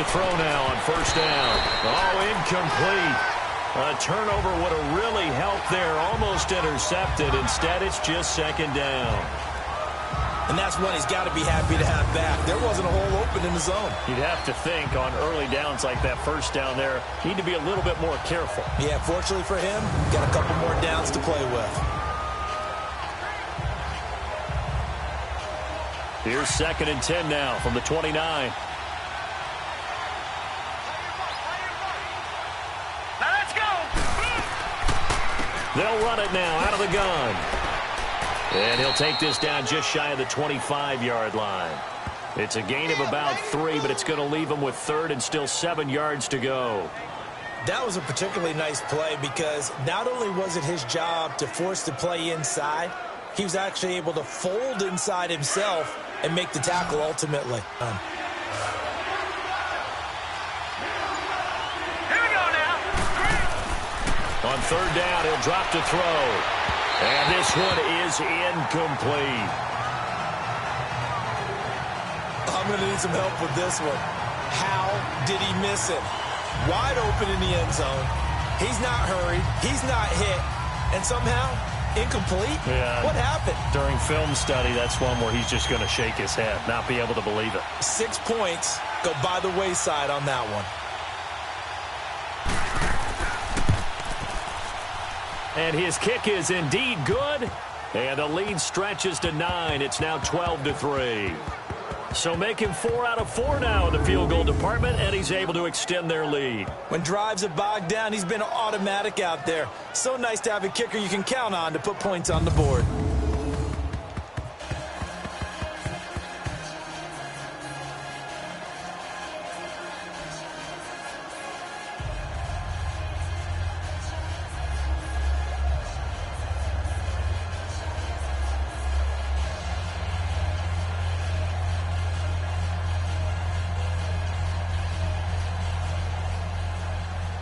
to throw now on first down. Oh, incomplete. A turnover would have really helped there. Almost intercepted. Instead, it's just second down. And that's one he's got to be happy to have back. There wasn't a hole open in the zone. You'd have to think on early downs like that first down there, need to be a little bit more careful. Yeah, fortunately for him, got a couple more downs to play with. Here's 2nd and 10 now from the 29. Now let's go. They'll run it now out of the gun. And he'll take this down just shy of the 25-yard line. It's a gain of about 3, but it's going to leave him with 3rd and still 7 yards to go. That was a particularly nice play because not only was it his job to force the play inside, he was actually able to fold inside himself and make the tackle ultimately. Here we go now. On 3rd down, he'll drop to throw. And this one is incomplete. I'm going to need some help with this one. How did he miss it? Wide open in the end zone. He's not hurried. He's not hit. And somehow, incomplete? Yeah. What happened? During film study, that's one where he's just going to shake his head, not be able to believe it. 6 points go by the wayside on that one. And his kick is indeed good. And the lead stretches to 9. It's now 12-3. So make him 4 out of 4 now in the field goal department, and he's able to extend their lead. When drives have bogged down, he's been automatic out there. So nice to have a kicker you can count on to put points on the board.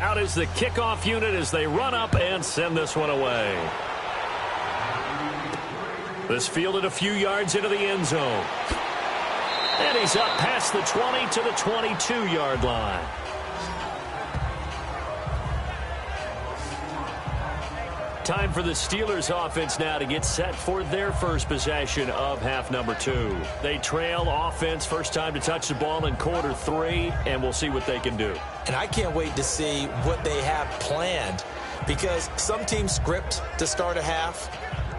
Out is the kickoff unit as they run up and send this one away. This fielded a few yards into the end zone. And he's up past the 20 to the 22-yard line. Time for the Steelers offense now to get set for their first possession of half number 2. They trail offense, first time to touch the ball in quarter 3, and we'll see what they can do. And I can't wait to see what they have planned because some teams script to start a half.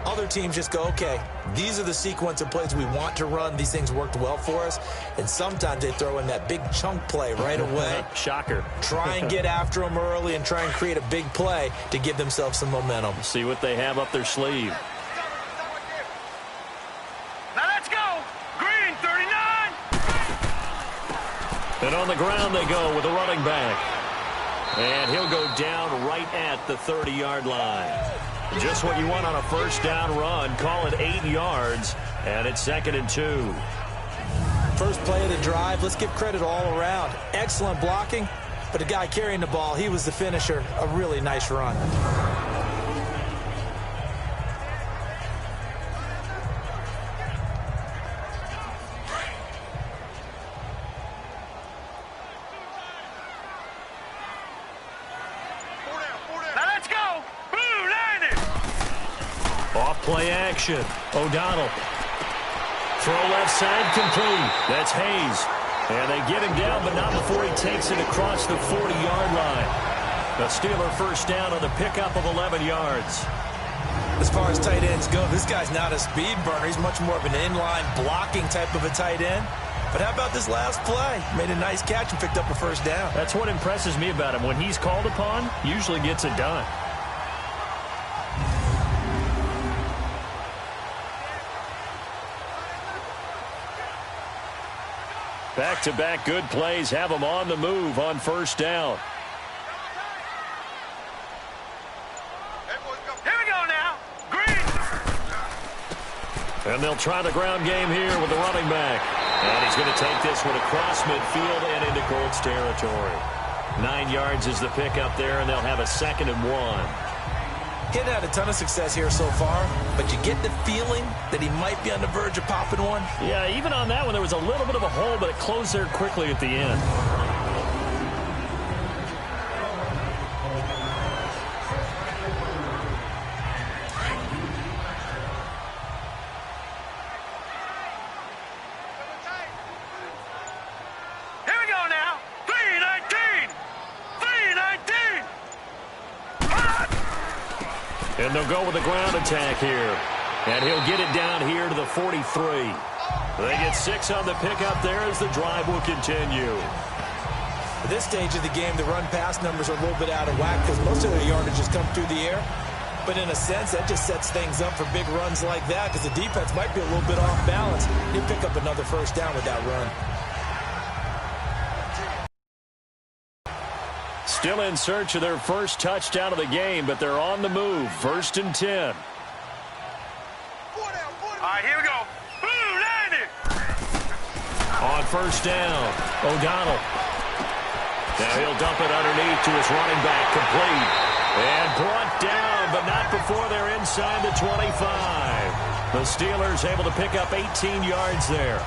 Other teams just go, okay, these are the sequence of plays we want to run. These things worked well for us. And sometimes they throw in that big chunk play right away. Shocker. Try and get after them early and try and create a big play to give themselves some momentum. See what they have up their sleeve. Now let's go. Green 39. And on the ground they go with a running back. And he'll go down right at the 30-yard line. Just what you want on a first down run. Call it 8 yards, and it's 2nd and 2. First play of the drive, let's give credit all around. Excellent blocking, but the guy carrying the ball, he was the finisher. A really nice run. Play action. O'Donnell. Throw left side complete. That's Hayes. And they get him down, but not before he takes it across the 40-yard line. The Steeler first down on the pickup of 11 yards. As far as tight ends go, this guy's not a speed burner. He's much more of an inline blocking type of a tight end. But how about this last play? Made a nice catch and picked up a first down. That's what impresses me about him. When he's called upon, usually gets it done. Back-to-back good plays have them on the move on first down. Here we go now. Green. And they'll try the ground game here with the running back. And he's going to take this one across midfield and into Colts territory. 9 yards is the pickup there, and they'll have a 2nd and 1. He hadn't had a ton of success here so far, but you get the feeling that he might be on the verge of popping one. Yeah, even on that one, there was a little bit of a hole, but it closed there quickly at the end. And they'll go with the ground attack here. And he'll get it down here to the 43. They get 6 on the pickup there as the drive will continue. At this stage of the game, the run-pass numbers are a little bit out of whack because most of their yardage has come through the air. But in a sense, that just sets things up for big runs like that because the defense might be a little bit off balance. He'll pick up another first down with that run. Still in search of their first touchdown of the game, but they're on the move. 1st and 10. All right, here we go. Boom, 90. On first down, O'Donnell. Now he'll dump it underneath to his running back, complete. And brought down, but not before they're inside the 25. The Steelers able to pick up 18 yards there.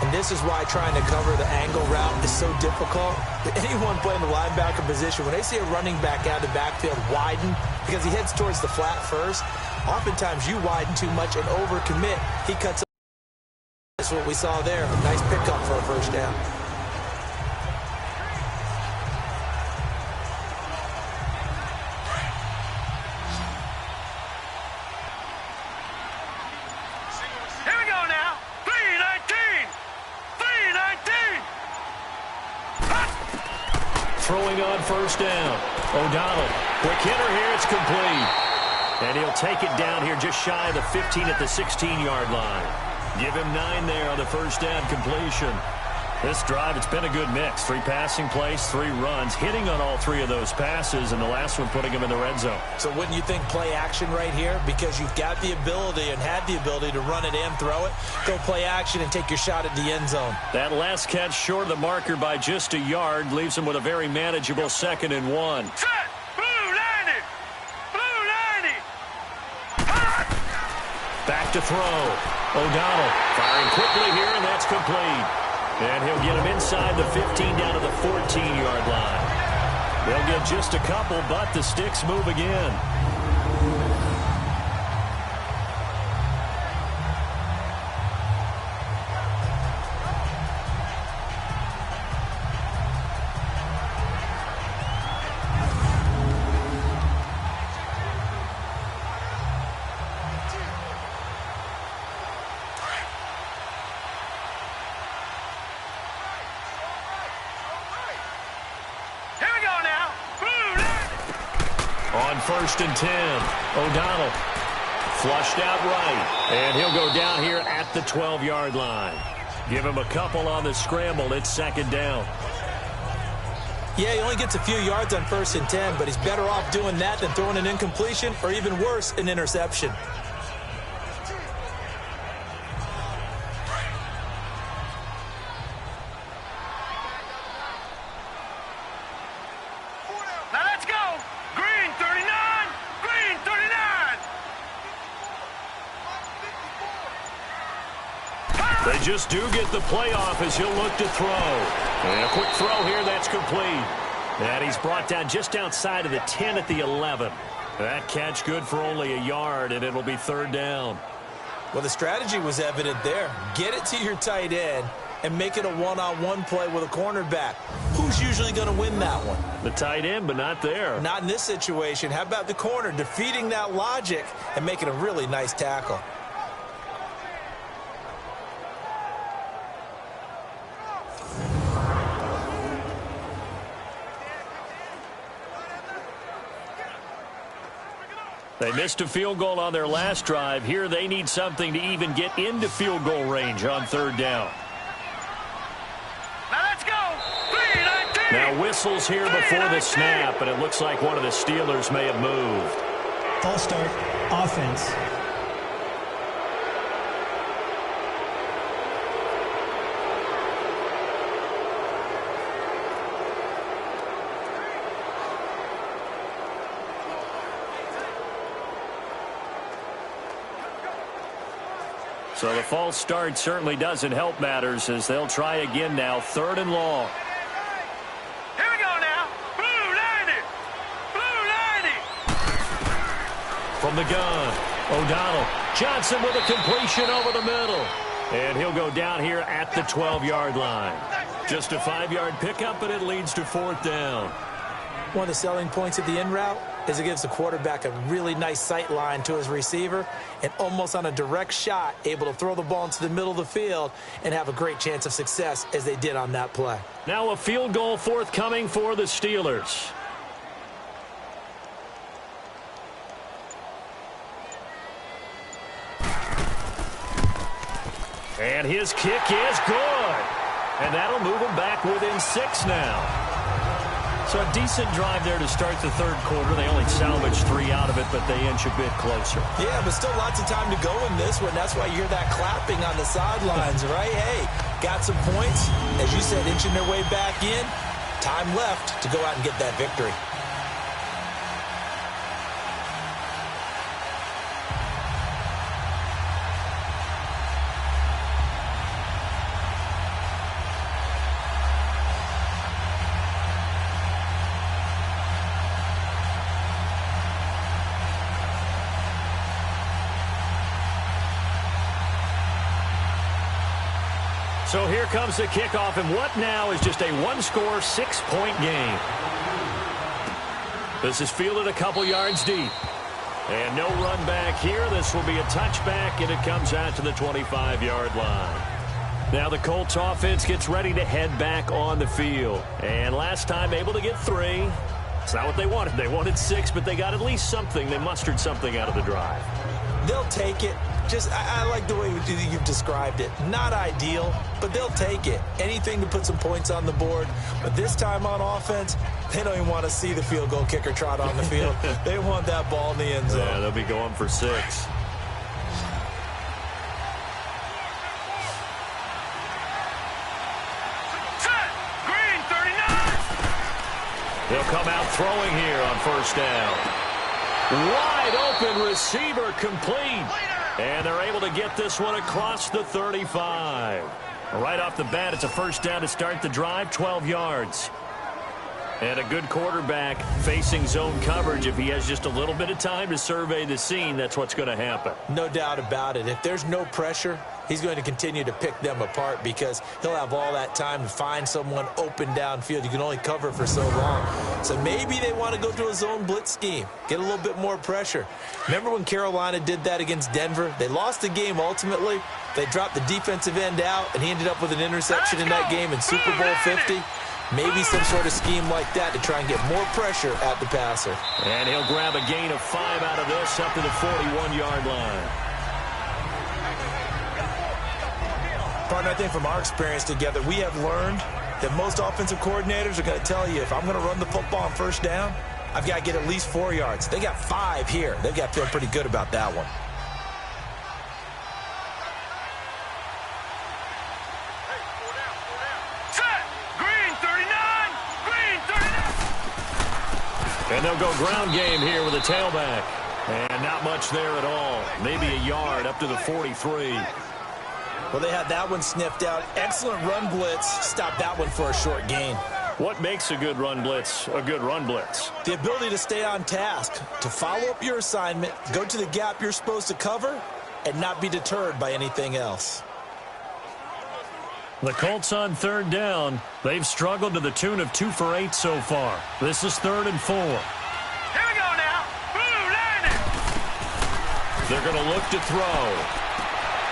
And this is why trying to cover the angle route is so difficult. Anyone playing the linebacker position, when they see a running back out of the backfield widen because he heads towards the flat first, oftentimes you widen too much and overcommit. He cuts up. That's what we saw there. Nice pickup for a first down. Here we go now. 319. 319. Throwing on first down. O'Donnell. Quick hitter here. It's complete. And he'll take it down here just shy of the 15 at the 16-yard line. Give him 9 there on the first down completion. This drive, it's been a good mix. 3 passing plays, 3 runs, hitting on all 3 of those passes, and the last one putting him in the red zone. So wouldn't you think play action right here? Because you've got the ability and had the ability to run it and throw it. Go play action and take your shot at the end zone. That last catch short of the marker by just a yard leaves him with a very manageable 2nd and 1. Set. Blue 90. Blue 90. Back to throw. O'Donnell firing quickly here, and that's complete. And he'll get him inside the 15 down to the 14-yard line. They'll get just a couple, but the sticks move again. On 1st and 10, O'Donnell flushed out right, and he'll go down here at the 12-yard line. Give him a couple on the scramble. It's 2nd down. Yeah, he only gets a few yards on 1st and 10, but he's better off doing that than throwing an incompletion or even worse, an interception. Now let's go. Green 39. Green 39. They just do get the playoff as he'll look to throw. And a quick throw here, that's complete. And he's brought down just outside of the 10 at the 11. That catch good for only a yard, and it'll be 3rd down. Well, the strategy was evident there. Get it to your tight end and make it a one-on-one play with a cornerback. Who's usually going to win that one? The tight end, but not there. Not in this situation. How about the corner defeating that logic and making a really nice tackle? They missed a field goal on their last drive. Here they need something to even get into field goal range on 3rd down. Now let's go. 319. Now whistles here before the snap, and it looks like one of the Steelers may have moved. False start, offense. So the false start certainly doesn't help matters as they'll try again now. 3rd and long. Here we go now. Blue 90. Blue 90. From the gun, O'Donnell. Johnson with a completion over the middle. And he'll go down here at the 12-yard line. Just a 5-yard pickup, but it leads to 4th down. One of the selling points of the in route is it gives the quarterback a really nice sight line to his receiver and almost on a direct shot able to throw the ball into the middle of the field and have a great chance of success as they did on that play. Now a field goal forthcoming for the Steelers. And his kick is good. And that'll move him back within 6 now. So a decent drive there to start the third quarter. They only salvaged 3 out of it, but they inch a bit closer. Yeah, but still lots of time to go in this one. That's why you hear that clapping on the sidelines, right? Hey, got some points. As you said, inching their way back in. Time left to go out and get that victory. So here comes the kickoff, and what now is just a one-score, 6-point game. This is fielded a couple yards deep. And no run back here. This will be a touchback, and it comes out to the 25-yard line. Now the Colts offense gets ready to head back on the field. And last time able to get 3. It's not what they wanted. They wanted 6, but they got at least something. They mustered something out of the drive. They'll take it. I like the way you've described it. Not ideal, but they'll take it. Anything to put some points on the board. But this time on offense, they don't even want to see the field goal kicker trot on the field. They want that ball in the end zone. Yeah, they'll be going for 6. Green 39. They'll come out throwing here on first down. Wide open receiver complete. And they're able to get this one across the 35. Right off the bat, it's a first down to start the drive, 12 yards. And a good quarterback facing zone coverage. If he has just a little bit of time to survey the scene, that's what's going to happen. No doubt about it. If there's no pressure, he's going to continue to pick them apart because he'll have all that time to find someone open downfield. You can only cover for so long. So maybe they want to go to a zone blitz scheme, get a little bit more pressure. Remember when Carolina did that against Denver? They lost the game ultimately. They dropped the defensive end out, and he ended up with an interception in that game in Super Bowl 50. Maybe some sort of scheme like that to try and get more pressure at the passer. And he'll grab a gain of 5 out of this up to the 41-yard line. Partner, I think from our experience together, we have learned that most offensive coordinators are going to tell you, if I'm going to run the football on first down, I've got to get at least 4 yards. They got 5 here. They've got to feel pretty good about that one. And they'll go ground game here with a tailback. And not much there at all. Maybe a yard up to the 43. Well, they had that one sniffed out. Excellent run blitz. Stopped that one for a short gain. What makes a good run blitz a good run blitz? The ability to stay on task, to follow up your assignment, go to the gap you're supposed to cover, and not be deterred by anything else. The Colts on third down. They've struggled to the tune of 2 for 8 so far. This is 3rd and 4. Here we go now. Blue landing. They're going to look to throw.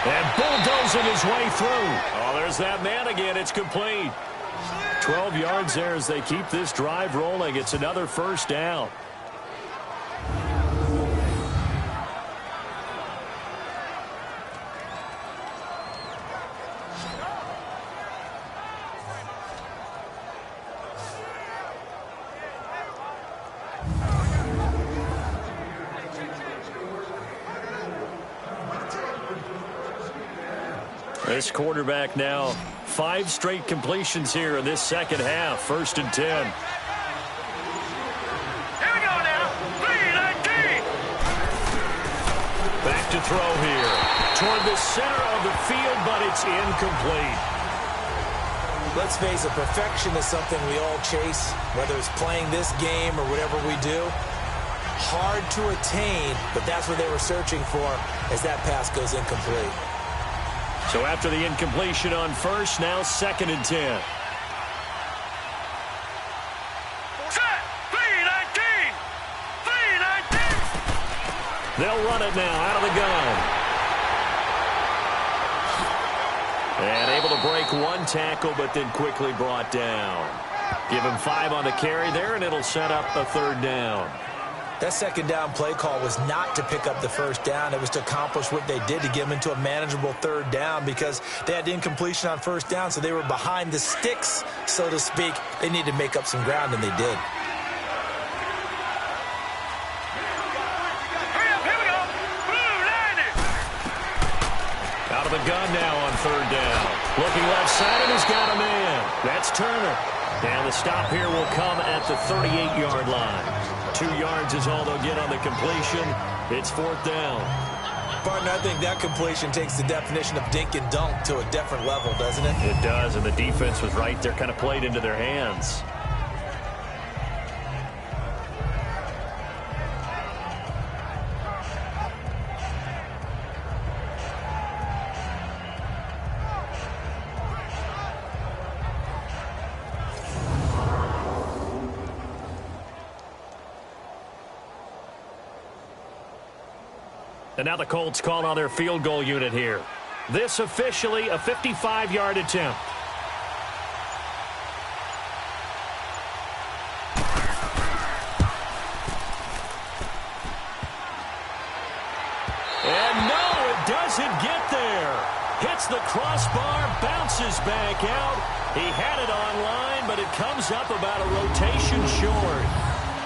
And bulldozing his way through. Oh, there's that man again. It's complete. 12 yards there as they keep this drive rolling. It's another first down. This quarterback now 5 straight completions here in this second half. 1st and 10. Here we go now. 3-19. Back to throw here. Toward the center of the field, but it's incomplete. Let's face it, perfection is something we all chase, whether it's playing this game or whatever we do. Hard to attain, but that's what they were searching for as that pass goes incomplete. So after the incompletion on first, now 2nd and 10. Set. 3 They'll run it now out of the gun. And able to break one tackle, but then quickly brought down. Give him 5 on the carry there, and it'll set up a 3rd down. That 2nd down play call was not to pick up the 1st down. It was to accomplish what they did, to get them into a manageable 3rd down, because they had incompletion on 1st down, so they were behind the sticks, so to speak. They needed to make up some ground, and they did. Out of the gun now on 3rd down. Looking left side, and he's got a man. That's Turner. And the stop here will come at the 38-yard line. 2 yards is all they'll get on the completion. It's 4th down. Barton, I think that completion takes the definition of dink and dunk to a different level, doesn't it? It does, and the defense was right there, kind of played into their hands. And now the Colts call on their field goal unit here. This officially a 55-yard attempt. And no, it doesn't get there. Hits the crossbar, bounces back out. He had it online, but it comes up about a rotation short.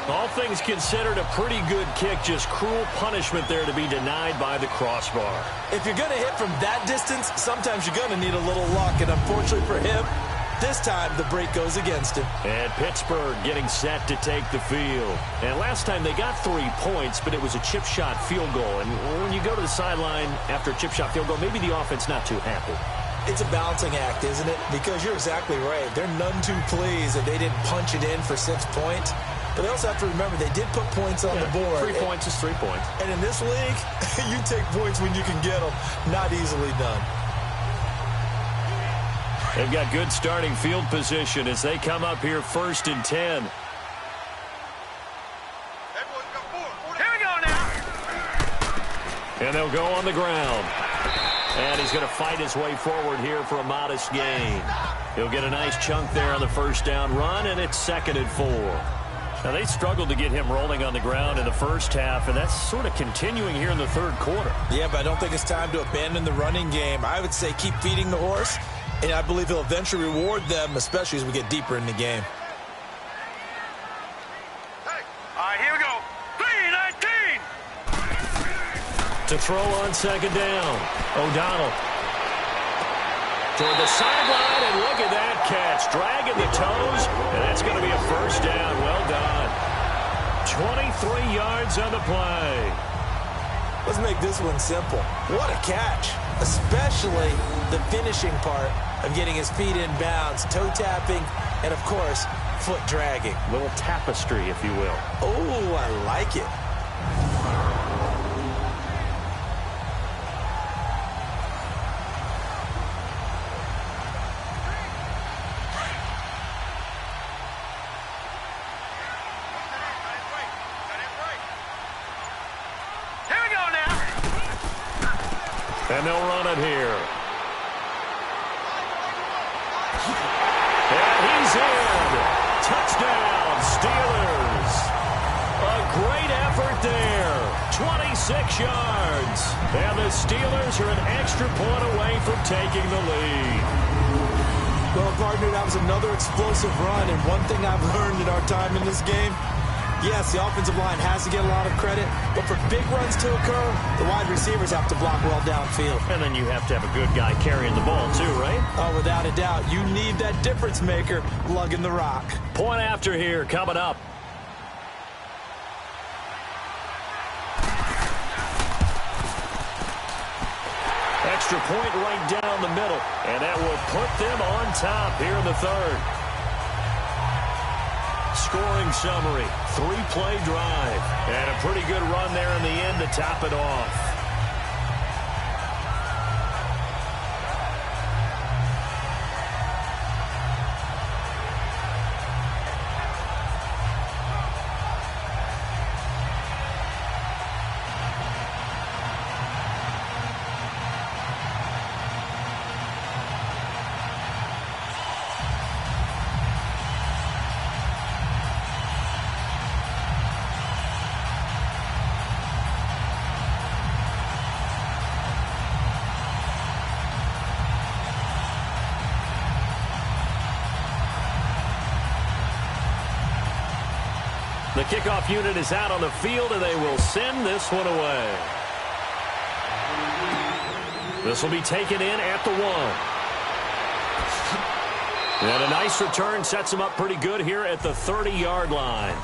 All things considered, a pretty good kick. Just cruel punishment there to be denied by the crossbar. If you're going to hit from that distance, sometimes you're going to need a little luck. And unfortunately for him, this time the break goes against him. And Pittsburgh getting set to take the field. And last time they got 3 points, but it was a chip shot field goal. And when you go to the sideline after a chip shot field goal, maybe the offense not too happy. It's a balancing act, isn't it? Because you're exactly right. They're none too pleased that they didn't punch it in for 6 points. But they also have to remember they did put points on the board. 3 points is 3 points. And in this league, you take points when you can get them. Not easily done. They've got good starting field position as they come up here 1st and 10. Here we go now. And they'll go on the ground. And he's going to fight his way forward here for a modest gain. He'll get a nice chunk there on the 1st down run, and it's 2nd and 4. Now, they struggled to get him rolling on the ground in the first half, and that's sort of continuing here in the 3rd quarter. Yeah, but I don't think it's time to abandon the running game. I would say keep feeding the horse, and I believe he'll eventually reward them, especially as we get deeper in the game. Hey. All right, here we go. 3-19. To throw on 2nd down. O'Donnell. Toward the sideline, and look at that catch. Dragging the toes, and that's going to be a 1st down. Well done. 23 yards on the play. Let's make this one simple. What a catch, especially the finishing part of getting his feet in bounds, toe tapping, and, of course, foot dragging. Little tapestry, if you will. Oh, I like it. And they'll run it here. And he's in. Touchdown, Steelers. A great effort there. 26 yards. And the Steelers are an extra point away from taking the lead. Well, partner, that was another explosive run. And one thing I've learned in our time in this game, yes, the offensive line has to get a lot of credit, but for big runs to occur, the wide receivers have to block well downfield. And then you have to have a good guy carrying the ball too, right? Oh, without a doubt. You need that difference maker lugging the rock. Point after here coming up. Extra point right down the middle, and that will put them on top here in the 3rd. Scoring summary, 3-play drive, and a pretty good run there in the end to top it off. The kickoff unit is out on the field, and they will send this one away. This will be taken in at the 1. And a nice return sets them up pretty good here at the 30-yard line.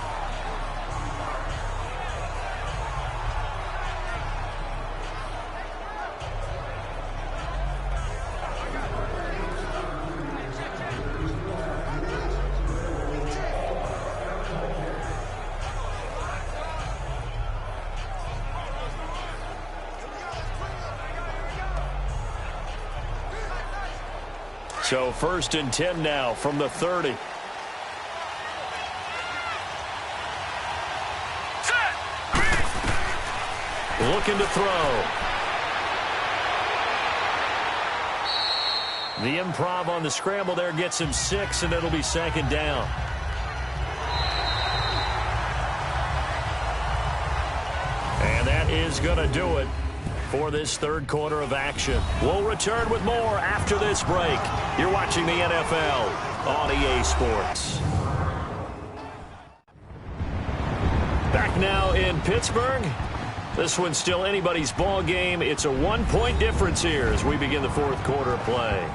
So 1st and 10 now from the 30. Looking to throw. The improv on the scramble there gets him 6, and it'll be 2nd down. And that is going to do it for this 3rd quarter of action. We'll return with more after this break. You're watching the NFL on EA Sports. Back now in Pittsburgh. This one's still anybody's ball game. It's a 1-point difference here as we begin the 4th quarter of play.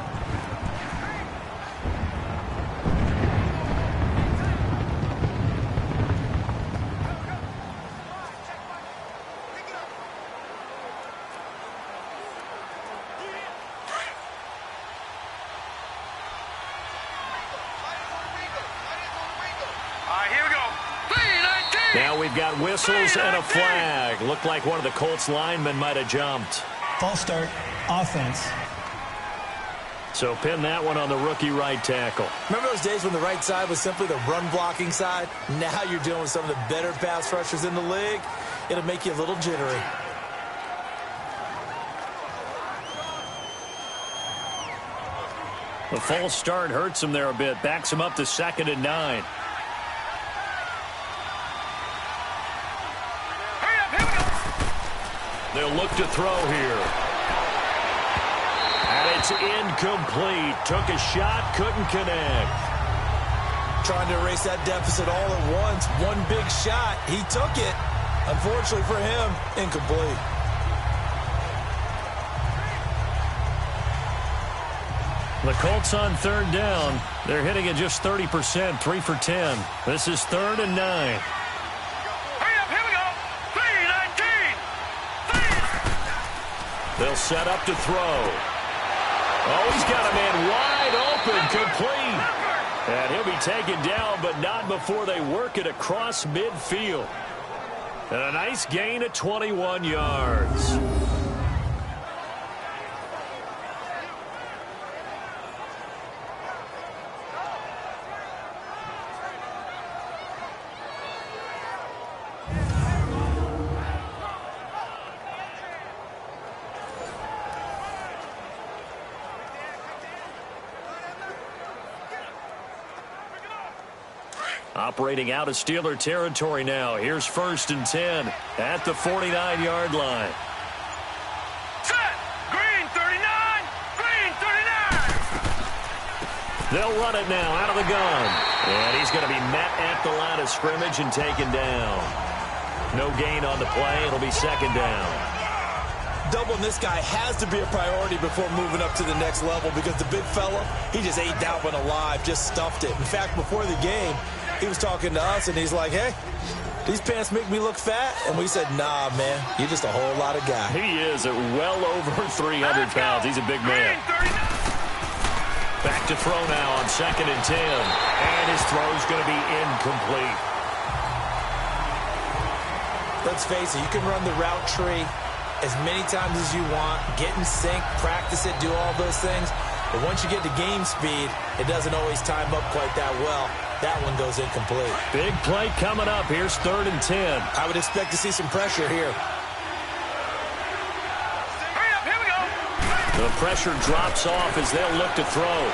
Now we've got whistles and a flag. Looked like one of the Colts linemen might have jumped. False start, offense. So pin that one on the rookie right tackle. Remember those days when the right side was simply the run-blocking side? Now you're dealing with some of the better pass rushers in the league. It'll make you a little jittery. The false start hurts him there a bit. Backs him up to 2nd and 9. They'll look to throw here. And it's incomplete. Took a shot, couldn't connect. Trying to erase that deficit all at once. One big shot. He took it. Unfortunately for him, incomplete. The Colts on 3rd down. They're hitting at just 30%, 3 for 10. This is 3rd and 9. They'll set up to throw. Oh, he's got a man wide open, complete. And he'll be taken down, but not before they work it across midfield. And a nice gain of 21 yards. Operating out of Steeler territory now. Here's 1st and 10 at the 49-yard line. Set! Green 39! Green 39! They'll run it now out of the gun. And he's going to be met at the line of scrimmage and taken down. No gain on the play. It'll be 2nd down. Doubling this guy has to be a priority before moving up to the next level because the big fella, he just ate that one alive, just stuffed it. In fact, before the game, he was talking to us, and he's like, hey, these pants make me look fat? And we said, nah, man, you're just a whole lot of guy. He is at well over 300 pounds. He's a big man. Back to throw now on 2nd and 10. And his throw's going to be incomplete. Let's face it, you can run the route tree as many times as you want, get in sync, practice it, do all those things. But once you get to game speed, it doesn't always time up quite that well. That one goes incomplete. Big play coming up. Here's 3rd and 10. I would expect to see some pressure here. Hurry up, here we go. The pressure drops off as they'll look to throw.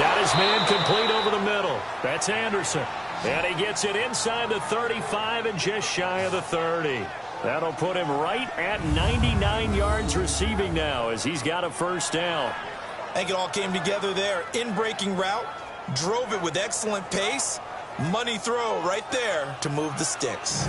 Got his man complete over the middle. That's Anderson. And he gets it inside the 35 and just shy of the 30. That'll put him right at 99 yards receiving now as he's got a 1st down. I think it all came together there. In-breaking route, drove it with excellent pace, Money throw right there to move the sticks.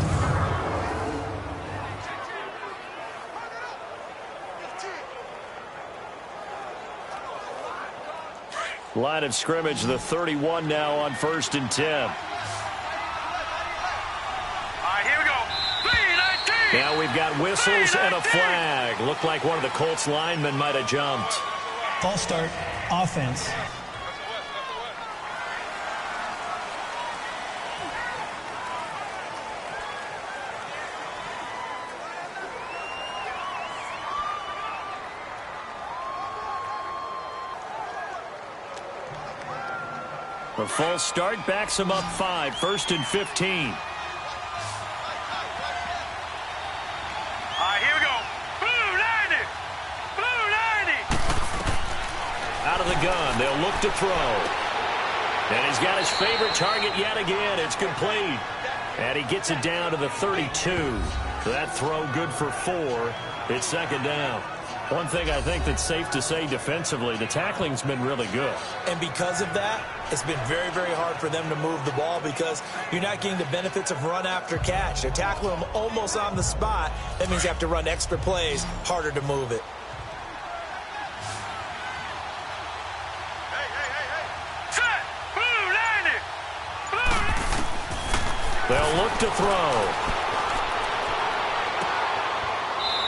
Line of scrimmage, the 31 now on 1st and 10. All right, here we go. 3-19. Now we've got whistles and a flag. Looked like one of the Colts linemen might have jumped. False start, offense. The false start backs him up 5, 1st and 15. All right, here we go. Blue 90. Blue 90. Out of the gun, they'll look to throw. And he's got his favorite target yet again. It's complete. And he gets it down to the 32. So that throw good for 4. It's 2nd down. One thing I think that's safe to say defensively, the tackling's been really good. And because of that, it's been very, very hard for them to move the ball because you're not getting the benefits of run after catch. They're tackling them almost on the spot. That means you have to run extra plays, harder to move it. Set. Blue 90. Blue 90. They'll look to throw.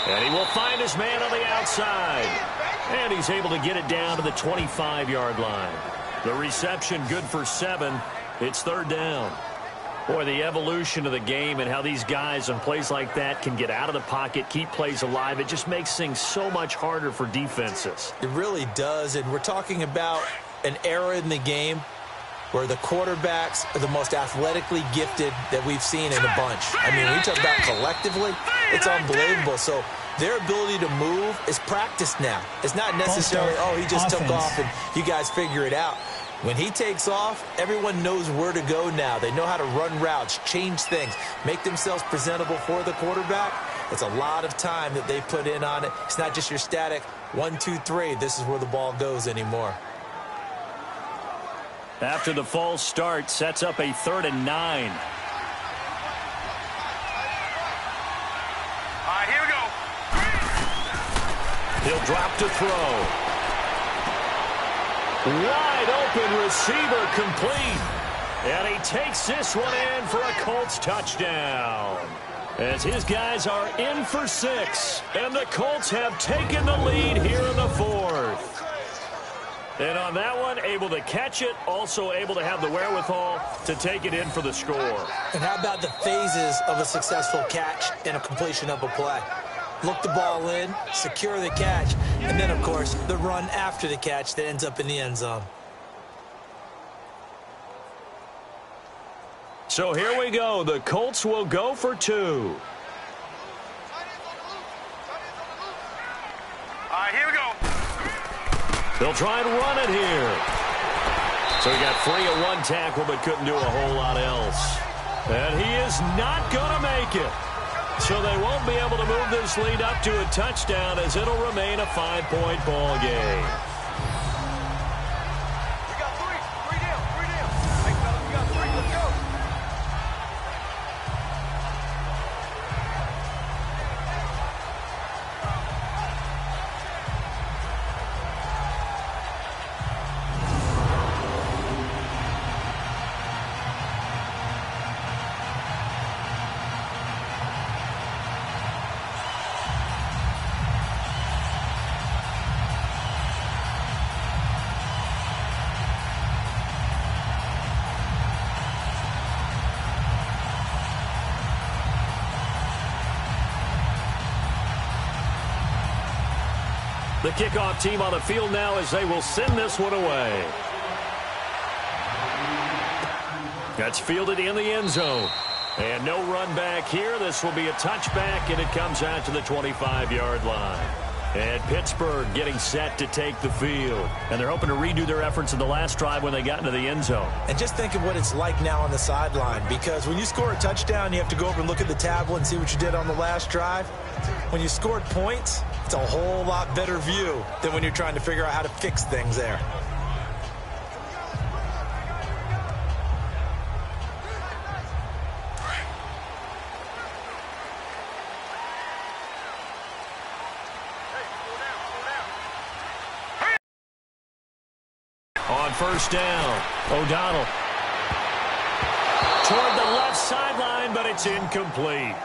And he will find his man on the outside. And he's able to get it down to the 25-yard line. The reception good for 7. It's 3rd down. Boy, the evolution of the game and how these guys on plays like that can get out of the pocket, keep plays alive, it just makes things so much harder for defenses. It really does, and we're talking about an era in the game where the quarterbacks are the most athletically gifted that we've seen in a bunch. I mean, when you talk about collectively, it's unbelievable. So their ability to move is practiced now. It's not necessarily, oh, he just took off and you guys figure it out. When he takes off, everyone knows where to go now. They know how to run routes, change things, make themselves presentable for the quarterback. It's a lot of time that they put in on it. It's not just your static 1, 2, 3. This is where the ball goes anymore. After the false start, sets up a 3rd and 9. All right, here we go. He'll drop to throw. Wide open receiver complete. And he takes this one in for a Colts touchdown. As his guys are in for 6. And the Colts have taken the lead here in the 4th. And on that one, able to catch it, also able to have the wherewithal to take it in for the score. And how about the phases of a successful catch and a completion of a play? Look the ball in, secure the catch, and then, of course, the run after the catch that ends up in the end zone. So here we go. The Colts will go for 2. All right, here we go. They'll try and run it here. So he got free of one tackle but couldn't do a whole lot else. And he is not going to make it. So they won't be able to move this lead up to a touchdown as it'll remain a 5-point ball game. We got 3. 3 down. 3 down. Hey, fellas, we got 3. Let's go. The kickoff team on the field now as they will send this one away. That's fielded in the end zone. And no run back here. This will be a touchback, and it comes out to the 25-yard line. And Pittsburgh getting set to take the field. And they're hoping to redo their efforts in the last drive when they got into the end zone. And just think of what it's like now on the sideline, because when you score a touchdown, you have to go over and look at the tablet and see what you did on the last drive. When you scored points, it's a whole lot better view than when you're trying to figure out how to fix things there. first down. O'Donnell toward the left sideline, but it's incomplete.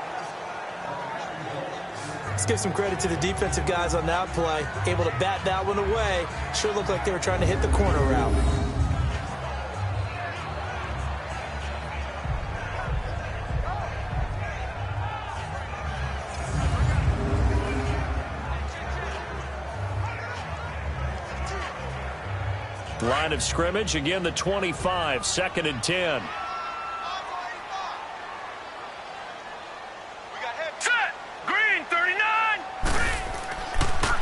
Let's give some credit to the defensive guys on that play. Able to bat that one away. Sure looked like they were trying to hit the corner route. Line of scrimmage, again the 25, 2nd and 10. Set. Green, 39.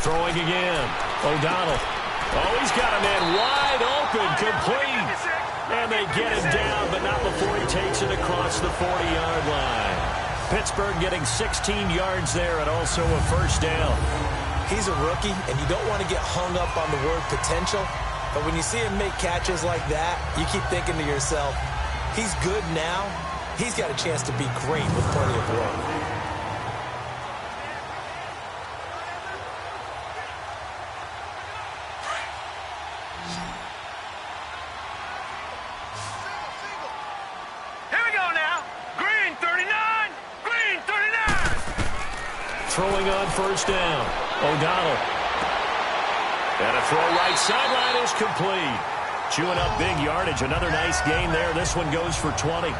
Throwing again. O'Donnell. Oh, he's got a man wide open, complete. And they get him down, but not before he takes it across the 40-yard line. Pittsburgh getting 16 yards there and also a first down. He's a rookie, and you don't want to get hung up on the word potential. But when you see him make catches like that, you keep thinking to yourself, he's good now. He's got a chance to be great with plenty of work. Here we go now. Green, 39. Green, 39. Throwing on first down. O'Donnell. And a throw right sideline is complete. Chewing up big yardage. Another nice gain there. This one goes for 20.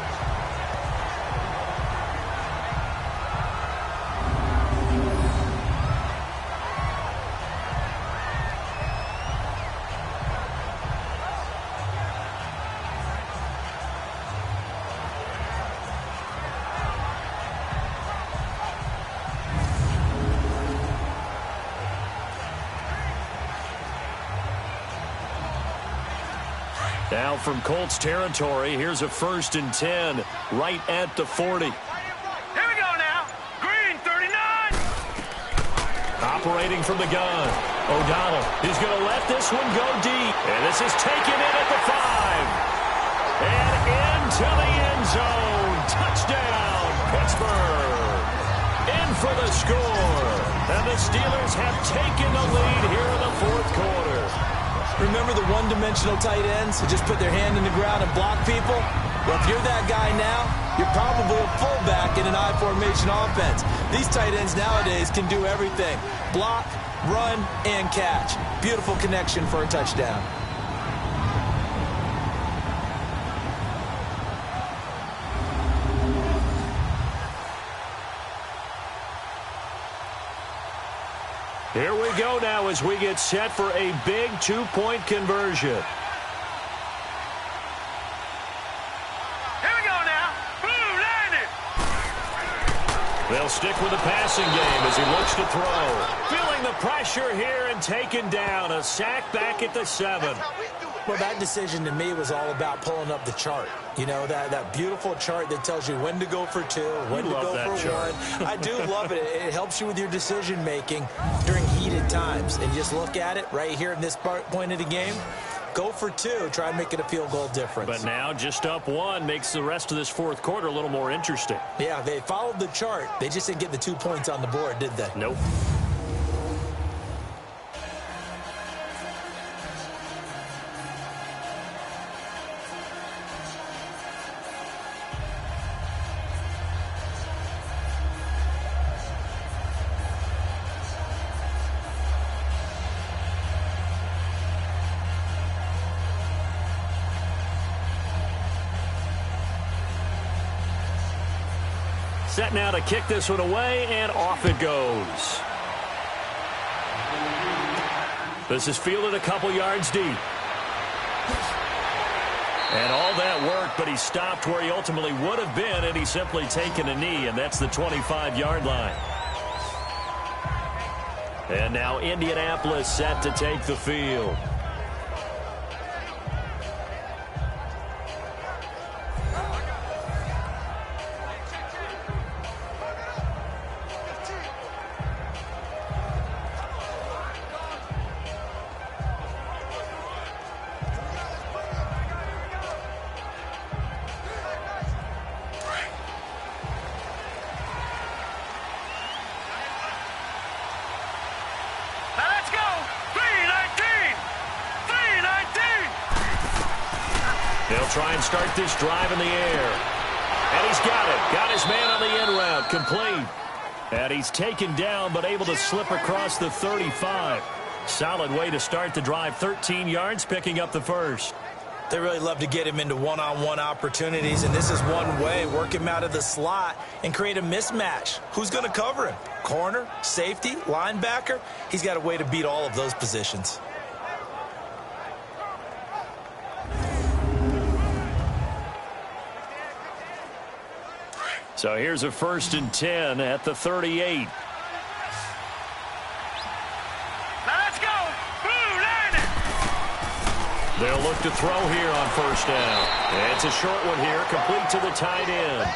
Now from Colts territory, here's a 1st and 10 right at the 40. Here we go now. Green, 39. Operating from the gun. O'Donnell is going to let this one go deep. And this is taken in at the 5. And into the end zone. Touchdown, Pittsburgh. In for the score. And the Steelers have taken the lead here in the 4th quarter. Remember the one-dimensional tight ends who just put their hand in the ground and block people? Well, if you're that guy now, you're probably a fullback in an I-formation offense. These tight ends nowadays can do everything. Block, run, and catch. Beautiful connection for a touchdown. Here we go now as we get set for a big 2-point conversion. Here we go now. Blue landed. They'll stick with the passing game as he looks to throw. Feeling the pressure here and taken down. A sack back at the 7. Well, that decision to me was all about pulling up the chart. You know, that beautiful chart that tells you when to go for 2, when to go for 1. I do love it. It helps you with your decision-making during heated times. And just look at it right here in this point of the game. Go for 2. Try and make it a field goal difference. But now just up 1 makes the rest of this 4th quarter a little more interesting. Yeah, they followed the chart. They just didn't get the 2 points on the board, did they? Nope. Set now to kick this one away, and off it goes. This is fielded a couple yards deep. And all that work, but he stopped where he ultimately would have been, and he's simply taken a knee, and that's the 25-yard line. And now Indianapolis set to take the field. try and start this drive in the air. And he's got it. Got his man on the end route. Complete. And he's taken down but able to slip across the 35. Solid way to start the drive. 13 yards, picking up the first. They really love to get him into one-on-one opportunities, and this is one way. Work him out of the slot and create a mismatch. Who's going to cover him? Corner, safety, linebacker? He's got a way to beat all of those positions. So here's a 1st and 10 at the 38. They'll look to throw here on 1st down. It's a short one here, complete to the tight end.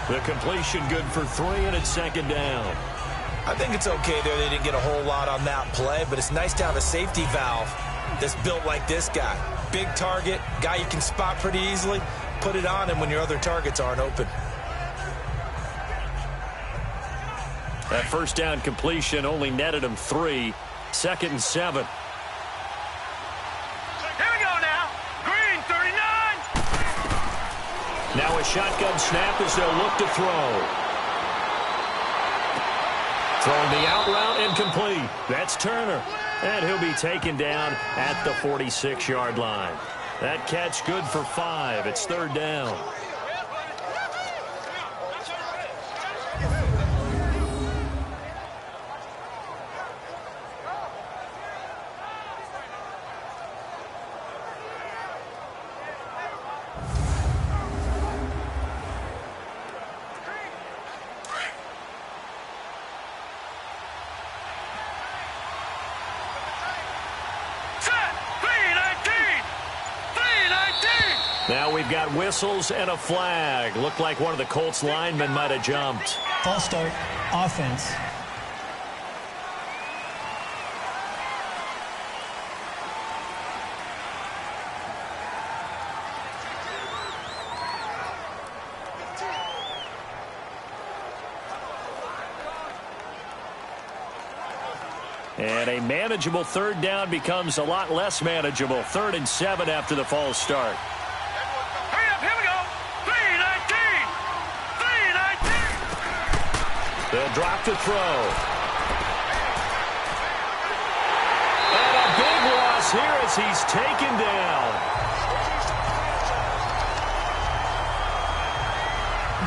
The completion good for 3, and it's 2nd down. I think it's okay there. They didn't get a whole lot on that play, but it's nice to have a safety valve that's built like this guy. Big target, guy you can spot pretty easily. Put it on him when your other targets aren't open. That 1st down completion only netted him 3. 2nd and 7. Now a shotgun snap as they'll look to throw. Throwing the out route, incomplete. That's Turner. And he'll be taken down at the 46-yard line. That catch good for 5. It's 3rd down. Now we've got whistles and a flag. Looked like one of the Colts linemen might have jumped. False start, offense. And a manageable 3rd down becomes a lot less manageable. 3rd and 7 after the false start. They'll drop to throw. And a big loss here as he's taken down.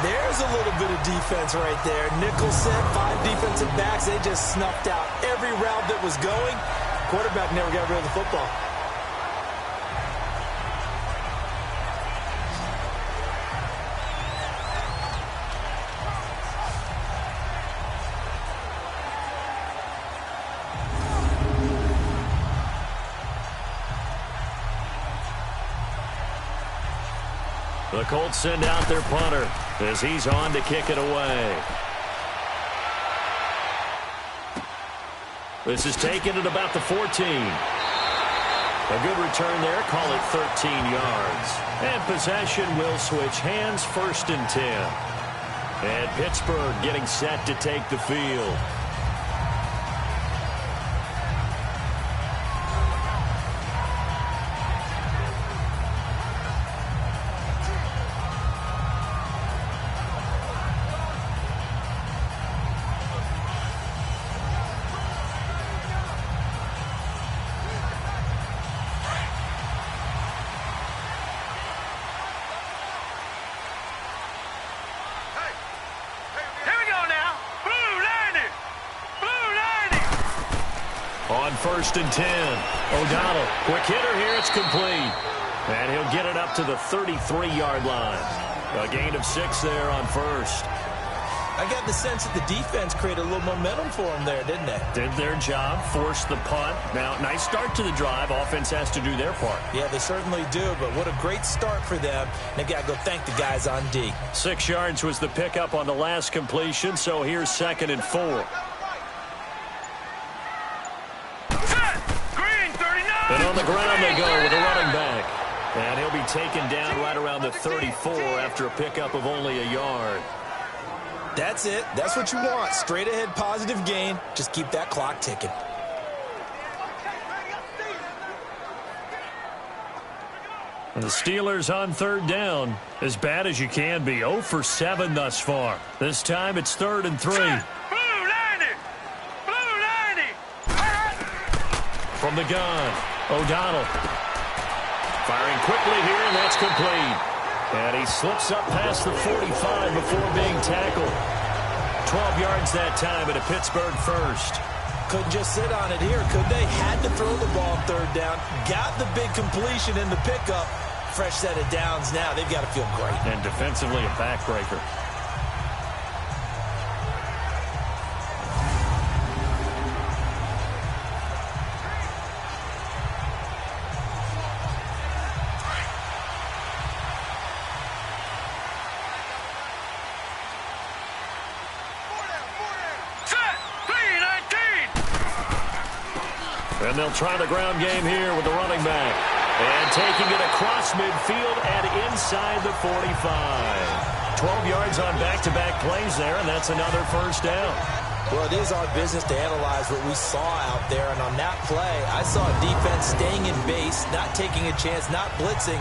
There's a little bit of defense right there. Nickel set, 5 defensive backs. They just snuffed out every route that was going. Quarterback never got rid of the football. The Colts send out their punter as he's on to kick it away. This is taken at about the 14. A good return there. Call it 13 yards. And possession will switch hands. 1st and 10. And Pittsburgh getting set to take the field. On 1st and 10. O'Donnell, quick hitter here. It's complete. And he'll get it up to the 33-yard line. A gain of 6 there on 1st. I got the sense that the defense created a little momentum for them there, didn't they? Did their job, forced the punt. Now, nice start to the drive. Offense has to do their part. Yeah, they certainly do, but what a great start for them. They got to go thank the guys on D. 6 yards was the pickup on the last completion, so here's 2nd and 4. And on the ground they go with a running back. And he'll be taken down right around the 34 after a pickup of only a yard. That's it. That's what you want. Straight ahead positive gain. Just keep that clock ticking. And the Steelers on third down, as bad as you can be. 0 for 7 thus far. This time it's 3rd and 3. Blue 90! Blue 90! From the gun, O'Donnell. Firing quickly here, and that's complete. And he slips up past the 45 before being tackled. 12 yards that time, and a Pittsburgh first. Couldn't just sit on it here, could they? Had to throw the ball on third down. Got the big completion in the pickup. Fresh set of downs now. They've got to feel great. And defensively, a backbreaker. And they'll try the ground game here with the running back. And taking it across midfield and inside the 45. 12 yards on back-to-back plays there, and that's another first down. Well, it is our business to analyze what we saw out there. And on that play, I saw a defense staying in base, not taking a chance, not blitzing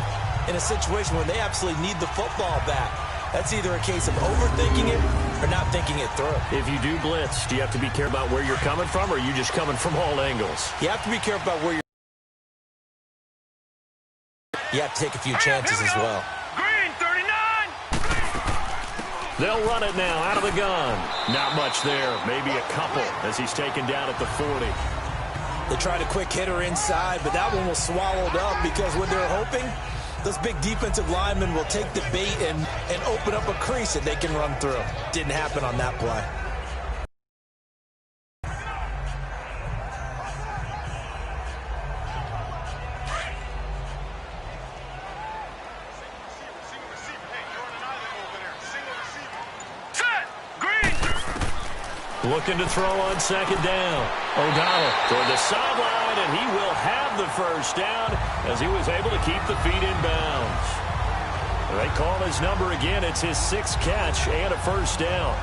in a situation where they absolutely need the football back. That's either a case of overthinking it or not thinking it through. If you do blitz, do you have to be careful about where you're coming from, or are you just coming from all angles? You have to be careful about where you're. You have to take a few chances as well. Green 39! They'll run it now out of the gun. Not much there, maybe a couple as he's taken down at the 40. They tried a quick hitter inside, but that one was swallowed up because what they're hoping, those big defensive linemen will take the bait and open up a crease that they can run through. Didn't happen on that play. Looking to throw on second down. O'Donnell toward the sideline, and he will have the first down as he was able to keep the feet in bounds. They call his number again. It's his 6th catch and a first down.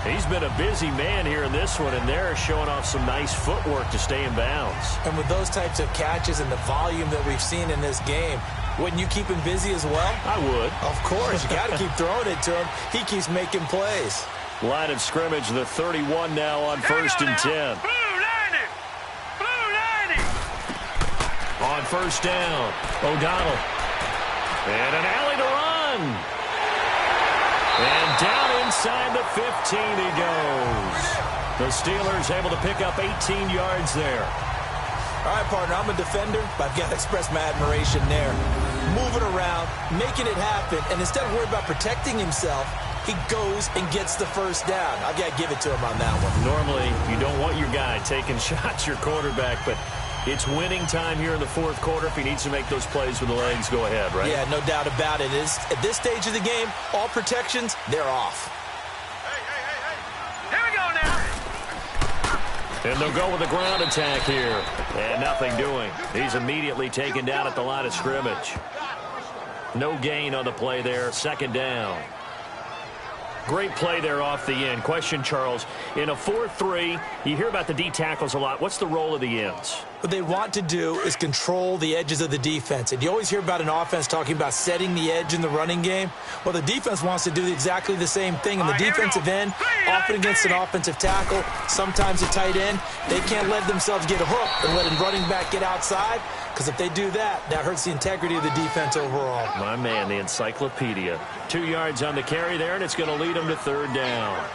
He's been a busy man here in this one, and they're showing off some nice footwork to stay in bounds. And with those types of catches and the volume that we've seen in this game, wouldn't you keep him busy as well? I would. Of course. You got to keep throwing it to him. He keeps making plays. Line of scrimmage, the 31 now on 1st and 10. Blue 90! Blue 90! On first down, O'Donnell. And an alley to run. And down inside the 15 he goes. The Steelers able to pick up 18 yards there. All right, partner, I'm a defender, but I've got to express my admiration there. Moving around, making it happen, and instead of worrying about protecting himself, he goes and gets the first down. I've got to give it to him on that one. Normally, you don't want your guy taking shots, your quarterback, but it's winning time here in the 4th quarter. If he needs to make those plays with the legs, go ahead, right? Yeah, no doubt about it. At this stage of the game, all protections, they're off. Hey! Here we go now! And they'll go with the ground attack here. And nothing doing. He's immediately taken down at the line of scrimmage. No gain on the play there. 2nd down. Great play there off the end. Question, Charles, in a 4-3, you hear about the D tackles a lot. What's the role of the ends? What they want to do is control the edges of the defense. And you always hear about an offense talking about setting the edge in the running game. Well, the defense wants to do exactly the same thing. And the defensive end, often against an offensive tackle, sometimes a tight end, they can't let themselves get hooked and let a running back get outside. Because if they do that, that hurts the integrity of the defense overall. My man, the encyclopedia. 2 yards on the carry there, and it's going to lead them to 3rd down.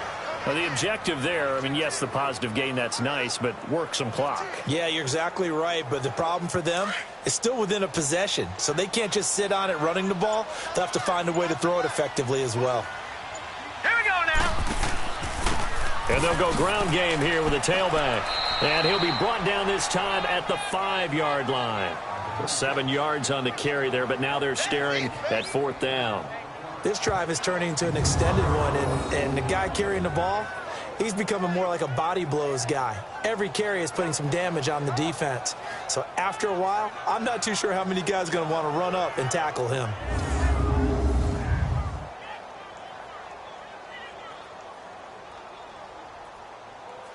Now, the objective there, I mean, yes, the positive gain, that's nice, but work some clock. Yeah, you're exactly right, but the problem for them is still within a possession. So they can't just sit on it running the ball. They'll have to find a way to throw it effectively as well. Here we go now! And they'll go ground game here with a tailback. And he'll be brought down this time at the 5-yard line. 7 yards on the carry there, but now they're staring at 4th down. This drive is turning into an extended one, and the guy carrying the ball, he's becoming more like a body blows guy. Every carry is putting some damage on the defense. So after a while, I'm not too sure how many guys are going to want to run up and tackle him.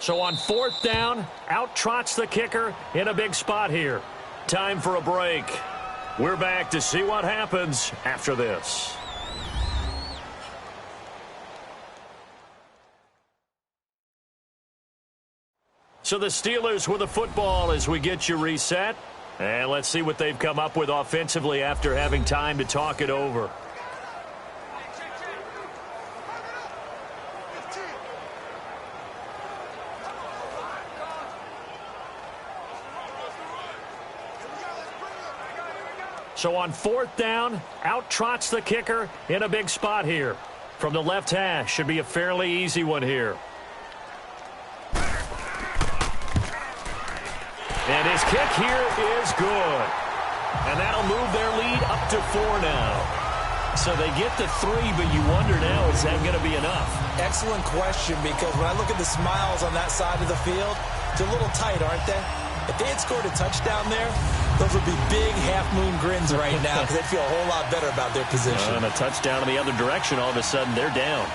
So on 4th down, out trots the kicker in a big spot here. Time for a break. We're back to see what happens after this. So the Steelers with the football as we get you reset. And let's see what they've come up with offensively after having time to talk it over. So on 4th down, out trots the kicker in a big spot here. From the left hash, should be a fairly easy one here. And his kick here is good. And that'll move their lead up to 4 now. So they get to 3, but you wonder now, is that going to be enough? Excellent question, because when I look at the smiles on that side of the field, they're a little tight, aren't they? If they had scored a touchdown there, those would be big half-moon grins right now because they'd feel a whole lot better about their position. And a touchdown in the other direction, all of a sudden they're down.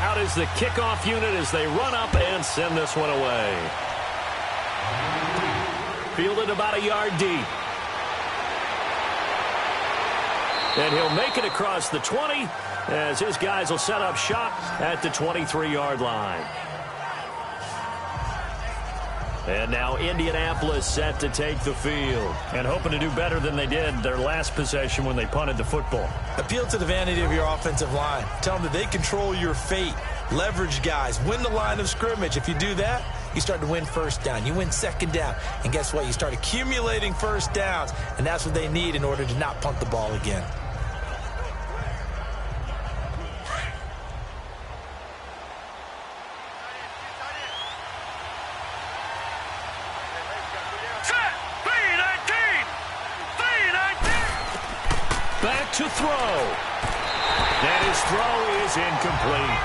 Out is the kickoff unit as they run up and send this one away. Fielded about a yard deep. And he'll make it across the 20 as his guys will set up shop at the 23-yard line. And now Indianapolis set to take the field and hoping to do better than they did their last possession when they punted the football. Appeal to the vanity of your offensive line. Tell them that they control your fate. Leverage guys. Win the line of scrimmage. If you do that, you start to win 1st down. You win 2nd down. And guess what? You start accumulating 1st downs. And that's what they need in order to not punt the ball again. Back to throw. And his throw is incomplete.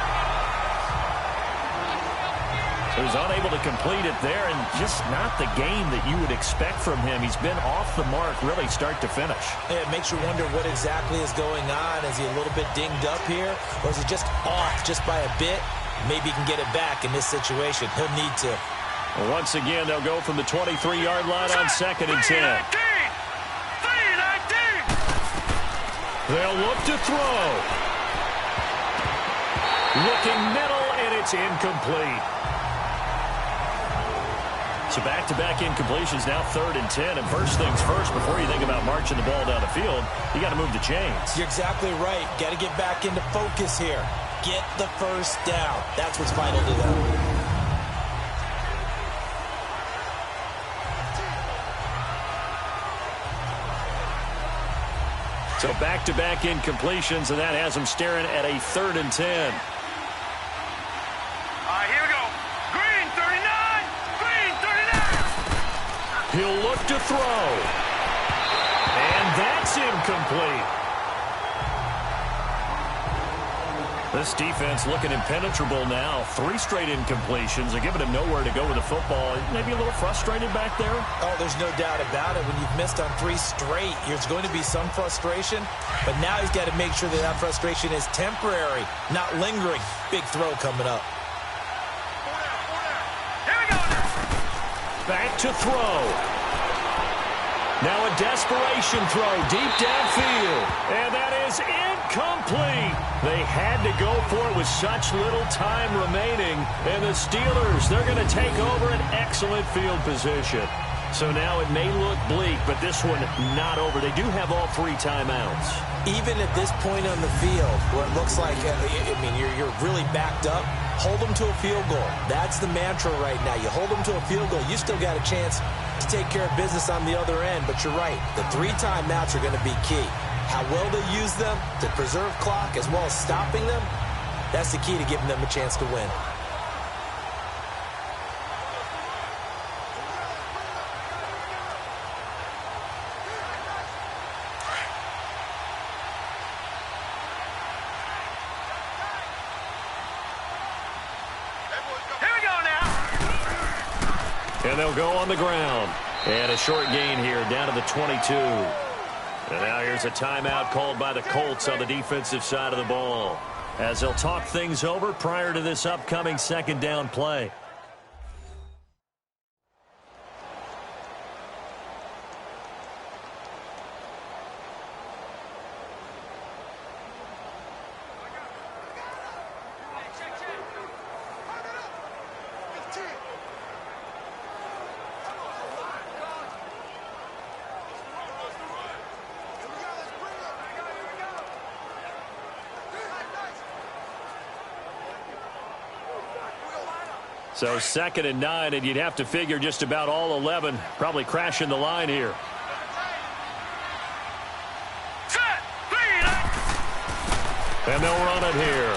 So he's unable to complete it there, and just not the game that you would expect from him. He's been off the mark really start to finish. Yeah, it makes you wonder what exactly is going on. Is he a little bit dinged up here, or is he just off just by a bit? Maybe he can get it back in this situation. He'll need to. Well, once again, they'll go from the 23-yard line on 2nd and 10. They'll look to throw. Looking middle, and it's incomplete. So back-to-back incompletions, now 3rd and 10. And first things first, before you think about marching the ball down the field, you got to move the chains. You're exactly right. Got to get back into focus here. Get the 1st down. That's what's vital to them. So back-to-back incompletions, and that has them staring at a 3rd and 10. All right, here we go. Green, 39. Green, 39. He'll look to throw. And that's incomplete. This defense looking impenetrable now. 3 straight incompletions. They're giving him nowhere to go with the football. Maybe a little frustrated back there. Oh, there's no doubt about it. When you've missed on 3 straight, there's going to be some frustration. But now he's got to make sure that that frustration is temporary, not lingering. Big throw coming up. Here we go now. Back to throw. Now a desperation throw deep downfield. And that is incomplete. They had to go for it with such little time remaining. And the Steelers, they're going to take over an excellent field position. So now it may look bleak, but this one not over. They do have all 3 timeouts. Even at this point on the field, where it looks like, you're really backed up, hold them to a field goal. That's the mantra right now. You hold them to a field goal, you still got a chance to take care of business on the other end. But you're right, the 3 timeouts are going to be key. How well they use them to preserve clock as well as stopping them, that's the key to giving them a chance to win. And they'll go on the ground. And a short gain here down to the 22. And now here's a timeout called by the Colts on the defensive side of the ball, as they'll talk things over prior to this upcoming second down play. So 2nd and 9, and you'd have to figure just about all 11 probably crashing the line here. And they'll run it here.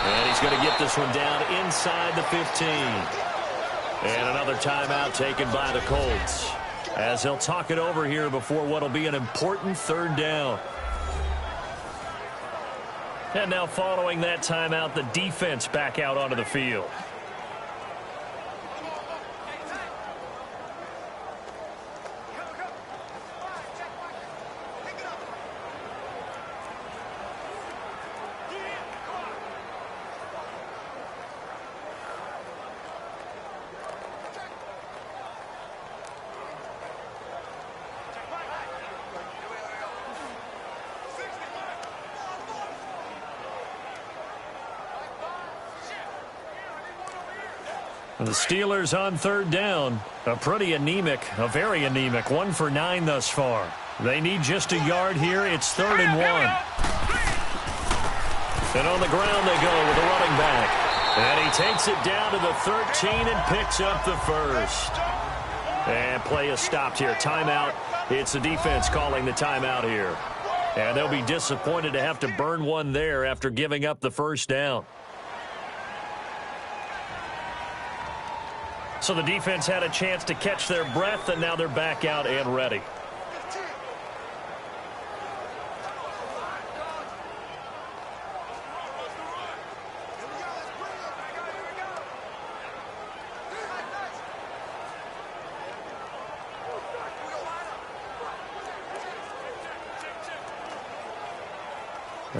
And he's going to get this one down inside the 15. And another timeout taken by the Colts, as they'll talk it over here before what will be an important 3rd down. And now following that timeout, the defense back out onto the field. The Steelers on 3rd down. A very anemic 1 for 9 thus far. They need just a yard here. It's 3rd and 1. And on the ground they go with the running back. And he takes it down to the 13 and picks up the first. And play is stopped here. Timeout. It's the defense calling the timeout here. And they'll be disappointed to have to burn one there after giving up the first down. So the defense had a chance to catch their breath, and now they're back out and ready.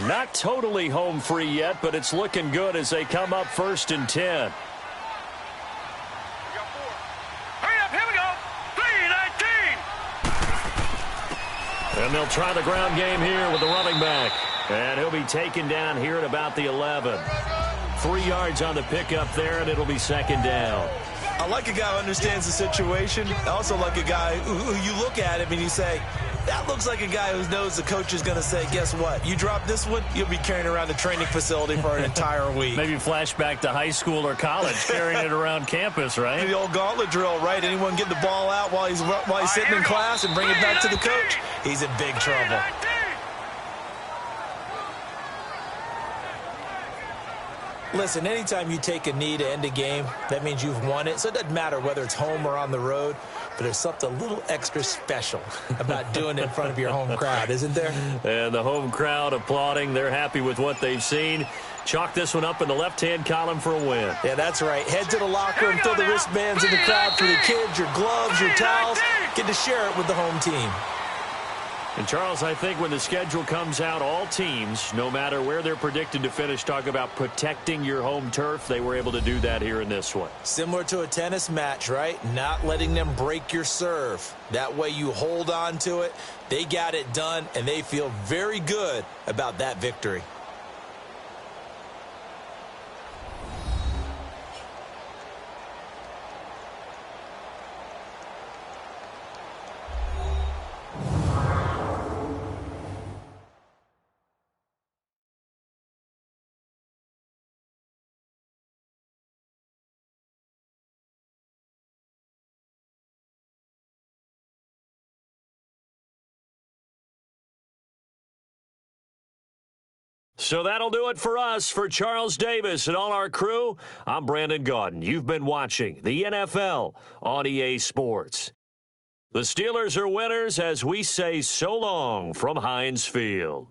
Not totally home free yet, but it's looking good as they come up 1st and 10. And they'll try the ground game here with the running back. And he'll be taken down here at about the 11. 3 yards on the pickup there, and it'll be 2nd down. I like a guy who understands the situation. I also like a guy who you look at him and you say, that looks like a guy who knows the coach is going to say, guess what? You drop this one, you'll be carrying around the training facility for an entire week. Maybe flashback to high school or college, carrying it around campus, right? The old gauntlet drill, right? Anyone get the ball out while he's sitting in class and bring it back to the coach? He's in big trouble. Listen, anytime you take a knee to end a game, that means you've won it. So it doesn't matter whether it's home or on the road, but there's something a little extra special about doing it in front of your home crowd, isn't there? And the home crowd applauding. They're happy with what they've seen. Chalk this one up in the left-hand column for a win. Yeah, that's right. Head to the locker room, throw the wristbands in the crowd for the kids, your gloves, your towels. Get to share it with the home team. And, Charles, I think when the schedule comes out, all teams, no matter where they're predicted to finish, talk about protecting your home turf. They were able to do that here in this one. Similar to a tennis match, right? Not letting them break your serve. That way you hold on to it. They got it done, and they feel very good about that victory. So that'll do it for us. For Charles Davis and all our crew, I'm Brandon Gaudin. You've been watching the NFL on EA Sports. The Steelers are winners as we say so long from Heinz Field.